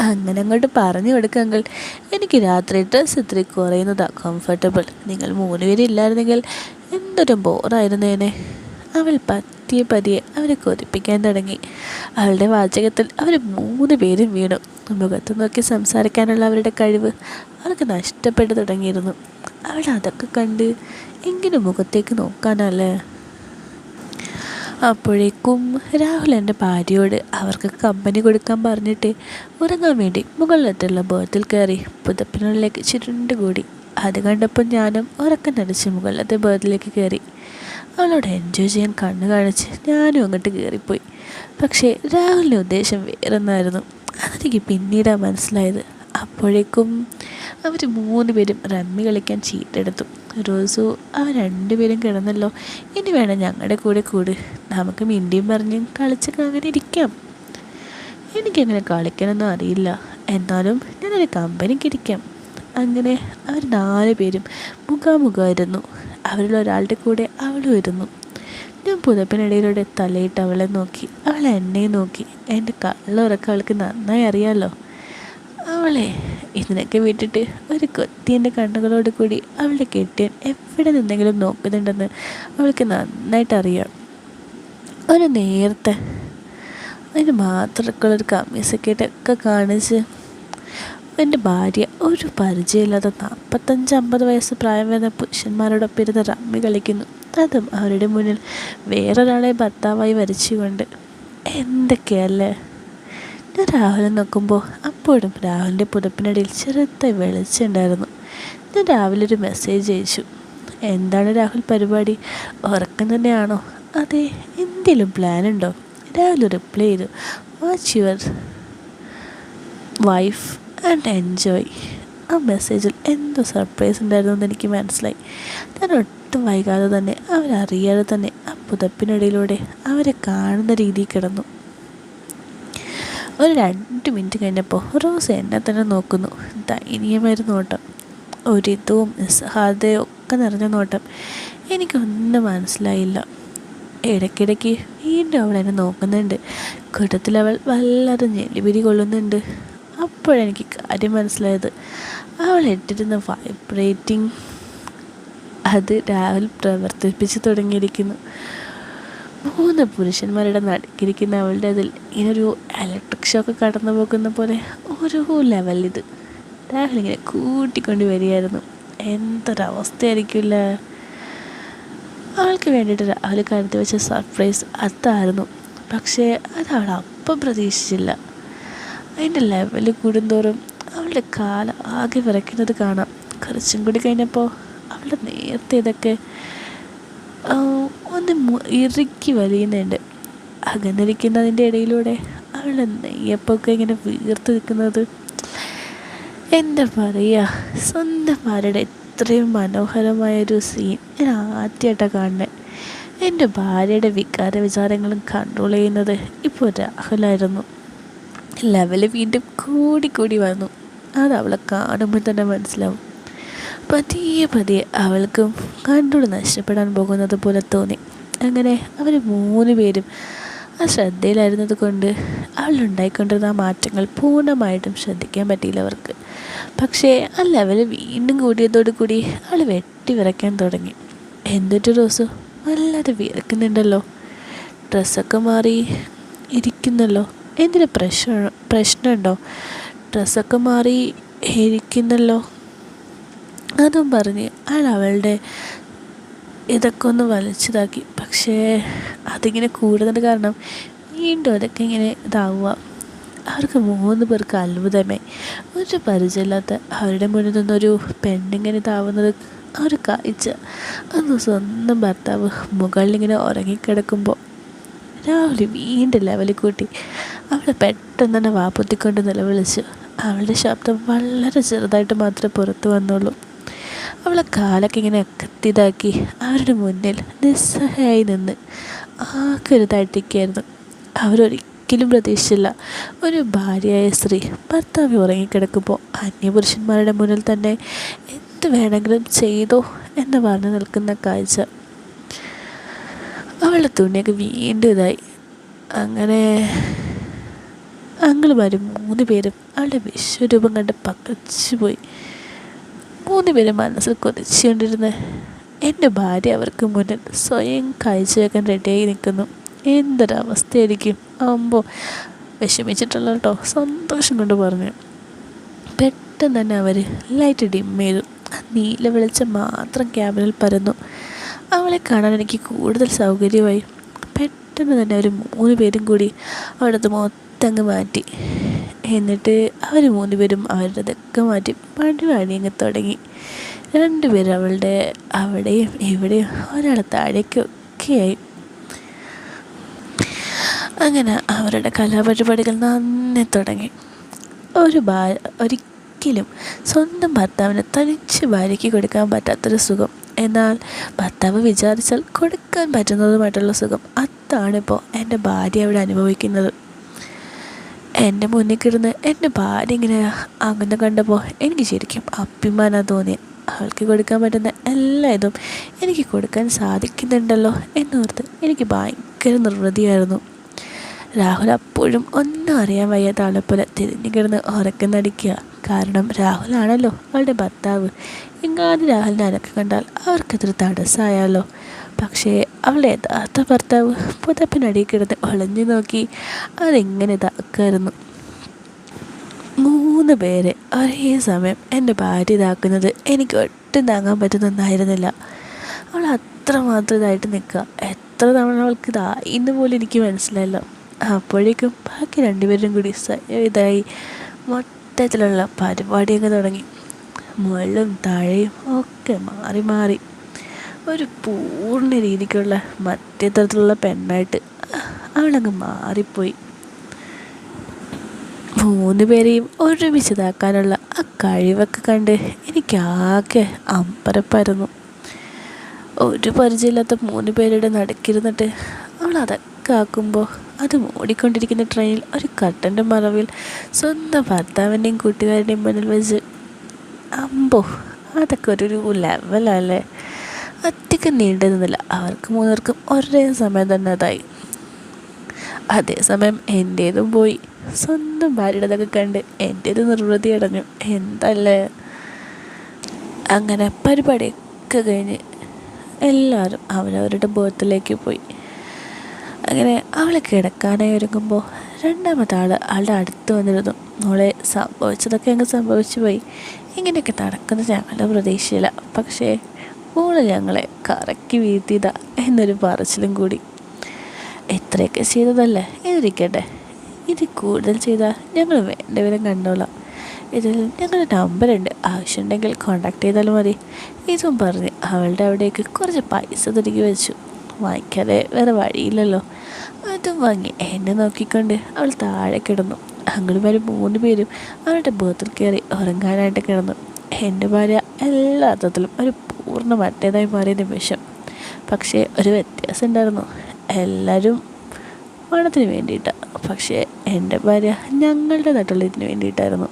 അങ്ങനെ അങ്ങോട്ട് പറഞ്ഞു കൊടുക്കാമെങ്കിൽ എനിക്ക് രാത്രി ഡ്രസ്സ് ഇത്തിരി കുറയുന്നതാണ് കംഫർട്ടബിൾ. നിങ്ങൾ 3 പേരില്ലായിരുന്നെങ്കിൽ എന്തൊരു ബോറായിരുന്നേനെ. അവൾ പതിയെ അവരെ കൊതിപ്പിക്കാൻ തുടങ്ങി. അവളുടെ വാചകത്തിൽ അവർ 3 പേരും വീണു. മുഖത്ത് നോക്കി സംസാരിക്കാനുള്ള അവരുടെ കഴിവ് അവൾക്ക് നഷ്ടപ്പെട്ടു തുടങ്ങിയിരുന്നു. അവൾ അതൊക്കെ കണ്ട് എങ്ങനെ മുഖത്തേക്ക് നോക്കാനല്ലേ? അപ്പോഴേക്കും രാഹുൽ എൻ്റെ ഭാര്യയോട് അവർക്ക് കമ്പനി കൊടുക്കാൻ പറഞ്ഞിട്ട് ഉറങ്ങാൻ വേണ്ടി മുകളിലത്തുള്ള ബേർത്തിൽ കയറി പുതപ്പിനുള്ളിലേക്ക് ചുരുണ്ട് കൂടി. അത് കണ്ടപ്പോൾ ഞാനും ഉറക്കം നടിച്ച് മുകളിലത്തെ ബേർത്തിലേക്ക് കയറി. അവളോട് എൻജോയ് ചെയ്യാൻ കണ്ണ് കാണിച്ച് ഞാനും അങ്ങോട്ട് കയറിപ്പോയി. പക്ഷേ രാഹുലിൻ്റെ ഉദ്ദേശം വേറൊന്നായിരുന്നു. അതെനിക്ക് പിന്നീടാണ് മനസ്സിലായത്. അപ്പോഴേക്കും അവർ 3 പേരും റമ്മി കളിക്കാൻ ചീട്ടെടുത്തു. റോസു, അവർ 2 പേരും കിടന്നല്ലോ, ഇനി വേണം ഞങ്ങളുടെ കൂടെ കൂട്, നമുക്ക് മിണ്ടിയും പറഞ്ഞും കളിച്ചൊക്കെ അങ്ങനെ ഇരിക്കാം. എനിക്കങ്ങനെ കളിക്കാനൊന്നും അറിയില്ല, എന്നാലും ഞാനൊരു കമ്പനിക്ക് ഇരിക്കാം. അങ്ങനെ അവർ 4 പേരും മുഖാമുഖമായിരുന്നു. അവരിൽ ഒരാളുടെ കൂടെ അവളും ഇരുന്നു. ഞാൻ പുതപ്പിനിടയിലൂടെ തലയിട്ട് അവളെ നോക്കി, അവൾ എന്നെ നോക്കി. എൻ്റെ കള്ളുറക്കം അവൾക്ക് നന്നായി അറിയാമല്ലോ. അവളെ ഇതിനൊക്കെ വിട്ടിട്ട് ഒരു കൊത്തിയൻ്റെ കണ്ണുകളോട് കൂടി അവളുടെ കെട്ടിയൻ എവിടെ നിന്നെങ്കിലും നോക്കുന്നുണ്ടെന്ന് അവൾക്ക് നന്നായിട്ട് അറിയാം. ഒരു നേരത്തെ അതിന് മാത്രമൊക്കെയുള്ളൊരു കമ്മീസൊക്കെ ഇട്ടൊക്കെ കാണിച്ച് എൻ്റെ ഭാര്യ ഒരു പരിചയമില്ലാത്ത 45-50 വയസ്സ് പ്രായം വരുന്ന പുരുഷന്മാരോടൊപ്പം ഇരുന്ന് റമ്മി കളിക്കുന്നു. അതും അവരുടെ മുന്നിൽ വേറൊരാളെ ഭർത്താവായി വരച്ചുകൊണ്ട്. എന്തൊക്കെയല്ലേ? ഞാൻ രാഹുലിനെ നോക്കുമ്പോൾ അപ്പോഴും രാഹുലിൻ്റെ പുതപ്പിനിടയിൽ ചെറുതായി വെളിച്ചുണ്ടായിരുന്നു. ഞാൻ രാവിലെ ഒരു മെസ്സേജ് അയച്ചു. എന്താണ് രാഹുൽ പരിപാടി? ഉറക്കം തന്നെയാണോ? അതെ, എന്തെങ്കിലും പ്ലാനുണ്ടോ? രാഹുൽ റിപ്ലൈ ചെയ്തു, watch your wife and enjoy. ആ മെസ്സേജിൽ എന്തോ സർപ്രൈസ് ഉണ്ടായിരുന്നു എന്ന് എനിക്ക് മനസ്സിലായി. ഞാൻ ഒട്ടും വൈകാതെ തന്നെ അവരറിയാതെ തന്നെ ആ പുതപ്പിനിടയിലൂടെ അവരെ കാണുന്ന രീതിയിൽ കിടന്നു. ഒരു 2 മിനിറ്റ് കഴിഞ്ഞപ്പോൾ റോസ് എന്നെ തന്നെ നോക്കുന്നു. ദയനീയമായിരുന്നു നോട്ടം, ഒരിതവും നിസ്സഹായതയും ഒക്കെ നിറഞ്ഞ നോട്ടം. എനിക്കൊന്നും മനസ്സിലായില്ല. ഇടയ്ക്കിടയ്ക്ക് വീണ്ടും അവൾ എന്നെ നോക്കുന്നുണ്ട്. കൂട്ടത്തിൽ അവൾ വല്ലാതെ ഞെളിപിരി കൊള്ളുന്നുണ്ട്. അപ്പോഴെനിക്ക് കാര്യം മനസ്സിലായത്, അവൾ ഇട്ടിരുന്ന വൈബ്രേറ്റിംഗ് അത് രാഹുൽ പ്രവർത്തിപ്പിച്ച് തുടങ്ങിയിരിക്കുന്നു. 3 പുരുഷന്മാരുടെ നടുക്കിരിക്കുന്ന അവളുടെ അതിൽ ഇങ്ങനൊരു ഇലക്ട്രിക് ഷോക്ക് കടന്നു പോകുന്ന പോലെ ഓരോ ലെവൽ ഇത് രാഹുൽ ഇങ്ങനെ കൂട്ടിക്കൊണ്ട് വരികയായിരുന്നു. എന്തൊരവസ്ഥയായിരിക്കില്ല. അവൾക്ക് വേണ്ടിയിട്ട് രാഹുൽ കരുതി വെച്ച സർപ്രൈസ് അതായിരുന്നു. പക്ഷേ അത് അവൾ അപ്പം പ്രതീക്ഷിച്ചില്ല. അതിൻ്റെ ലെവൽ കൂടുന്തോറും അവളുടെ കാല് ആകെ വിറയ്ക്കുന്നത് കാണാം. കുറച്ചും കൂടി കഴിഞ്ഞപ്പോൾ അവളുടെ നേരത്തെ ഇതൊക്കെ ഒന്ന് ഇറുക്കി വലിയുന്നുണ്ട്. അകന്നിരിക്കുന്നതിൻ്റെ ഇടയിലൂടെ അവളുടെ നെയ്യപ്പൊക്കെ ഇങ്ങനെ വീർത്ത് നിൽക്കുന്നത്. എന്താ പറയുക, സ്വന്തം ഭാര്യയുടെ ഇത്രയും മനോഹരമായൊരു സീൻ ഞാൻ ആദ്യമായിട്ടാണ് കാണുന്നത്. എൻ്റെ ഭാര്യയുടെ വികാര വിചാരങ്ങളും കൺട്രോൾ ചെയ്യുന്നത് ഇപ്പോൾ രാഹുലായിരുന്നു. ലെവൽ വീണ്ടും കൂടി വന്നു. അത് അവളെ കാണുമ്പോൾ തന്നെ മനസ്സിലാവും. പതിയെ അവൾക്കും കൺട്രോൾ നഷ്ടപ്പെടാൻ പോകുന്നത് പോലെ തോന്നി. അങ്ങനെ അവർ 3 പേരും ആ ശ്രദ്ധയിലായിരുന്നത് കൊണ്ട് അവളുണ്ടായിക്കൊണ്ടിരുന്ന ആ മാറ്റങ്ങൾ പൂർണ്ണമായിട്ടും ശ്രദ്ധിക്കാൻ പറ്റിയില്ല അവർക്ക്. പക്ഷേ ആ ലെവൽ വീണ്ടും കൂടിയതോടു കൂടി അവൾ വെട്ടി വിറയ്ക്കാൻ തുടങ്ങി. എന്തൊരു റോസു, വല്ലാതെ വിറക്കുന്നുണ്ടല്ലോ, ഡ്രസ്സൊക്കെ മാറി ഇരിക്കുന്നല്ലോ, എന്തിന് പ്രശ്നമുണ്ടോ? ഡ്രസ്സൊക്കെ മാറി ഇരിക്കുന്നല്ലോ. അതും പറഞ്ഞ് അവളുടെ ഇതൊക്കെ ഒന്ന് വലിച്ചതാക്കി. പക്ഷേ അതിങ്ങനെ കൂടുന്നത് കാരണം വീണ്ടും അതൊക്കെ ഇങ്ങനെ ഇതാവുക. അവർക്ക് 3 പേർക്ക് അത്ഭുതമായി. ഒരു പരിചയമില്ലാത്ത അവരുടെ മുന്നിൽ നിന്നൊരു പെണ്ണിങ്ങനെ താവുന്നത് ആ ഒരു കാഴ്ച. അന്ന് സ്വന്തം ഭർത്താവ് മുകളിലിങ്ങനെ ഉറങ്ങിക്കിടക്കുമ്പോൾ രാഹുൽ വീണ്ടും ലെവലിൽ കൂട്ടി. അവളെ പെട്ടെന്ന് തന്നെ വാപ്പൊത്തിക്കൊണ്ട് നിലവിളിച്ചു. അവളുടെ ശബ്ദം വളരെ ചെറുതായിട്ട് മാത്രമേ പുറത്തു വന്നുള്ളൂ. അവളെ കാലൊക്കെ ഇങ്ങനെ കത്തിതാക്കി അവരുടെ മുന്നിൽ നിസ്സഹായി നിന്ന് ആക്കരുതായിട്ടിരിക്കുകയായിരുന്നു. അവരൊരിക്കലും പ്രതീക്ഷിച്ചില്ല ഒരു ഭാര്യയായ സ്ത്രീ ഭർത്താവ് ഉറങ്ങിക്കിടക്കുമ്പോൾ അന്യപുരുഷന്മാരുടെ മുന്നിൽ തന്നെ എന്ത് വേണമെങ്കിലും ചെയ്തോ എന്ന് പറഞ്ഞു നിൽക്കുന്ന കാഴ്ച. അവളുടെ തുണിയൊക്കെ വീണ്ടും ഇതായി. അങ്ങനെ അങ്കിളുമാരും 3 പേരും അവളുടെ വിശ്വരൂപം കണ്ട് പകച്ചു പോയി. 3 പേരും മനസ്സിൽ കൊതിച്ചുകൊണ്ടിരുന്ന് എൻ്റെ ഭാര്യ അവർക്ക് മുന്നിൽ സ്വയം കാഴ്ചവെക്കാൻ റെഡിയായി നിൽക്കുന്നു. എന്തൊരവസ്ഥയായിരിക്കും. ആകുമ്പോൾ വിഷമിച്ചിട്ടുള്ള കേട്ടോ, സന്തോഷം കൊണ്ട് പറഞ്ഞു. പെട്ടെന്ന് തന്നെ അവർ ലൈറ്റ് ഡിം ചെയ്തു. നീല വെളിച്ചം മാത്രം ക്യാബിനിൽ പരന്നു. അവളെ കാണാൻ എനിക്ക് കൂടുതൽ സൗകര്യമായി. പെട്ടെന്ന് തന്നെ അവർ 3 പേരും കൂടി അവിടുത്തെ മൊത്തം അങ്ങ് മാറ്റി. എന്നിട്ട് അവർ 3 പേരും അവരുടെ ഇതൊക്കെ മാറ്റി പരിപാടി അങ്ങ് തുടങ്ങി. 2 പേര് അവളുടെ അവിടെയും ഇവിടെയും ഒരാളെ താഴേക്കൊക്കെയായി. അങ്ങനെ അവരുടെ കലാപരിപാടികൾ നന്നെ തുടങ്ങി. ഒരിക്കലും സ്വന്തം ഭർത്താവിന് തനിച്ച് ഭാര്യയ്ക്ക് കൊടുക്കാൻ പറ്റാത്തൊരു സുഖം, എന്നാൽ ഭർത്താവ് വിചാരിച്ചാൽ കൊടുക്കാൻ പറ്റുന്നതുമായിട്ടുള്ള സുഖം, അതാണിപ്പോൾ എൻ്റെ ഭാര്യ അവിടെ അനുഭവിക്കുന്നത്. എൻ്റെ മുന്നിൽ കിടന്ന് എൻ്റെ ഭാര്യ ഇങ്ങനെ അങ്ങനെ കണ്ടപ്പോൾ എനിക്ക് ശരിക്കും അഭിമാനം തോന്നി. അവൾക്ക് കൊടുക്കാൻ പറ്റുന്ന എല്ലാ ഇതും എനിക്ക് കൊടുക്കാൻ സാധിക്കുന്നുണ്ടല്ലോ എന്നോർത്ത് എനിക്ക് ഭയങ്കര നിർവൃതിയായിരുന്നു. രാഹുൽ അപ്പോഴും ഒന്നും അറിയാൻ വയ്യാത്ത ആളെപ്പോലെ തിരിഞ്ഞു കിടന്ന് ഉറക്കുന്നടിക്കുക. കാരണം രാഹുലാണല്ലോ അവളുടെ ഭർത്താവ്. എങ്ങാനും രാഹുലിനെ അനക്കം കണ്ടാൽ അവർക്കതൊരു തടസ്സമായാലോ. പക്ഷേ അവളുടെ യഥാർത്ഥ ഭർത്താവ് പുതപ്പിനടിയിൽ കിടന്ന് ഒളിഞ്ഞു നോക്കി അതെങ്ങനെ ഇതാക്കായിരുന്നു. 3 പേരെ ഒരേ സമയം എൻ്റെ ഭാര്യ ഇതാക്കുന്നത് എനിക്ക് ഒട്ടും താങ്ങാൻ പറ്റുന്നൊന്നായിരുന്നില്ല. അവൾ അത്രമാത്രം ഇതായിട്ട് നിൽക്കുക. എത്ര തവണ അവൾക്ക് ഇന്ന് പോലും എനിക്ക് മനസ്സിലായല്ലോ. അപ്പോഴേക്കും ബാക്കി 2 പേരും കൂടി ഇതായി മൊത്തത്തിലുള്ള പരിപാടിയൊക്കെ തുടങ്ങി. മുകളിലും താഴെയും ഒക്കെ മാറി മാറി ഒരു പൂർണ്ണ രീതിക്കുള്ള മധ്യതരത്തിലുള്ള പെണ്ണായിട്ട് അവളങ്ങ് മാറിപ്പോയി. 3 പേരെയും ഒരുമിച്ചതാക്കാനുള്ള ആ കഴിവൊക്കെ കണ്ട് എനിക്കാകെ അമ്പരപ്പായിരുന്നു. ഒരു പരിചയമില്ലാത്ത 3 പേരുടെ നടുക്കിരുന്നിട്ട് അവൾ അതൊക്കെ ആക്കുമ്പോൾ അത് ഓടിക്കൊണ്ടിരിക്കുന്ന ട്രെയിനിൽ ഒരു കട്ടൻ്റെ മറവിൽ സ്വന്തം ഭർത്താവിൻ്റെയും കൂട്ടുകാരുടെയും മുന്നിൽ വെച്ച് അമ്പോ അതൊക്കെ ഒരു ലെവലല്ലേ. അധികം നീണ്ടു നിന്നില്ല. അവർക്ക് 3 പേർക്കും ഒരേ സമയം തന്നെ അതായി. അതേസമയം എൻ്റേതും പോയി. സ്വന്തം ഭാര്യയുടേതൊക്കെ കണ്ട് എൻ്റേത് നിർവൃതി അടഞ്ഞു. എന്തല്ലേ. അങ്ങനെ പരിപാടിയൊക്കെ കഴിഞ്ഞ് എല്ലാവരും അവരവരുടെ ബോത്തിലേക്ക് പോയി. അങ്ങനെ അവളെ കിടക്കാനായി ഒരുങ്ങുമ്പോൾ 2ാമത്തെ ആൾ ആളുടെ അടുത്ത് വന്നിരുന്നു. അവളെ സംഭവിച്ചതൊക്കെ അങ്ങ് സംഭവിച്ചു പോയി. ഇങ്ങനെയൊക്കെ നടക്കുന്നത് ഞങ്ങളുടെ പ്രതീക്ഷയില്ല. പക്ഷേ ഓള് ഞങ്ങളെ കറക്കി വീഴ്ത്തിയതാ എന്നൊരു പറച്ചിലും കൂടി. എത്രയൊക്കെ ചെയ്തതല്ലേ, ഇതിരിക്കട്ടെ. ഇത് കൂടുതൽ ചെയ്താൽ ഞങ്ങൾ വേണ്ടവിധം കണ്ടോളാം. ഇതിൽ ഞങ്ങളുടെ നമ്പറുണ്ട്, ആവശ്യമുണ്ടെങ്കിൽ കോൺടാക്ട് ചെയ്താലും മതി. ഇതും പറഞ്ഞ് അവളുടെ അവിടേക്ക് കുറച്ച് പൈസ തിരികെ വെച്ചു. വാങ്ങിക്കാതെ വേറെ വഴിയില്ലല്ലോ. അതും വാങ്ങി എന്നെ നോക്കിക്കൊണ്ട് അവൾ താഴെ കിടന്നു. അങ്ങോട്ടുമാർ 3 പേരും അവളുടെ ബോത്തിൽ കയറി ഉറങ്ങാനായിട്ട് കിടന്നു. എൻ്റെ ഭാര്യ എല്ലാ അർത്ഥത്തിലും ഒരു പൂർണ്ണ മറ്റേതായി മാറിയ നിമിഷം. പക്ഷേ ഒരു വ്യത്യാസം ഉണ്ടായിരുന്നു. എല്ലാവരും പണത്തിന് വേണ്ടിയിട്ടാണ്, പക്ഷേ എൻ്റെ ഭാര്യ ഞങ്ങളുടെ നാട്ടിലുള്ള ഇതിന് വേണ്ടിയിട്ടായിരുന്നു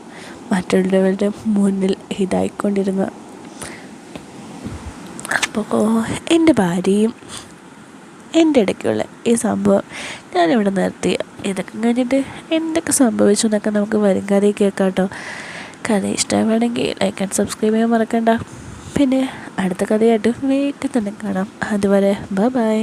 മറ്റുള്ളവരുടെ മുന്നിൽ ഇതായിക്കൊണ്ടിരുന്ന. അപ്പോൾ എൻ്റെ ഭാര്യയും എൻ്റെ ഇടയ്ക്കുള്ള ഈ സംഭവം ഞാനിവിടെ നിർത്തി. ഇതൊക്കെ കഴിഞ്ഞിട്ട് എന്തൊക്കെ സംഭവിച്ചു എന്നൊക്കെ നമുക്ക് വരും കഥയിൽ കേൾക്കാം കേട്ടോ. കഥ ഇഷ്ടമാണെങ്കിൽ ലൈക്ക് ആൻഡ് സബ്സ്ക്രൈബ് ചെയ്യാൻ മറക്കണ്ട. പിന്നെ അടുത്ത കഥയായിട്ട് വീട്ടിൽ തന്നെ കാണാം. അതുവരെ ബൈ.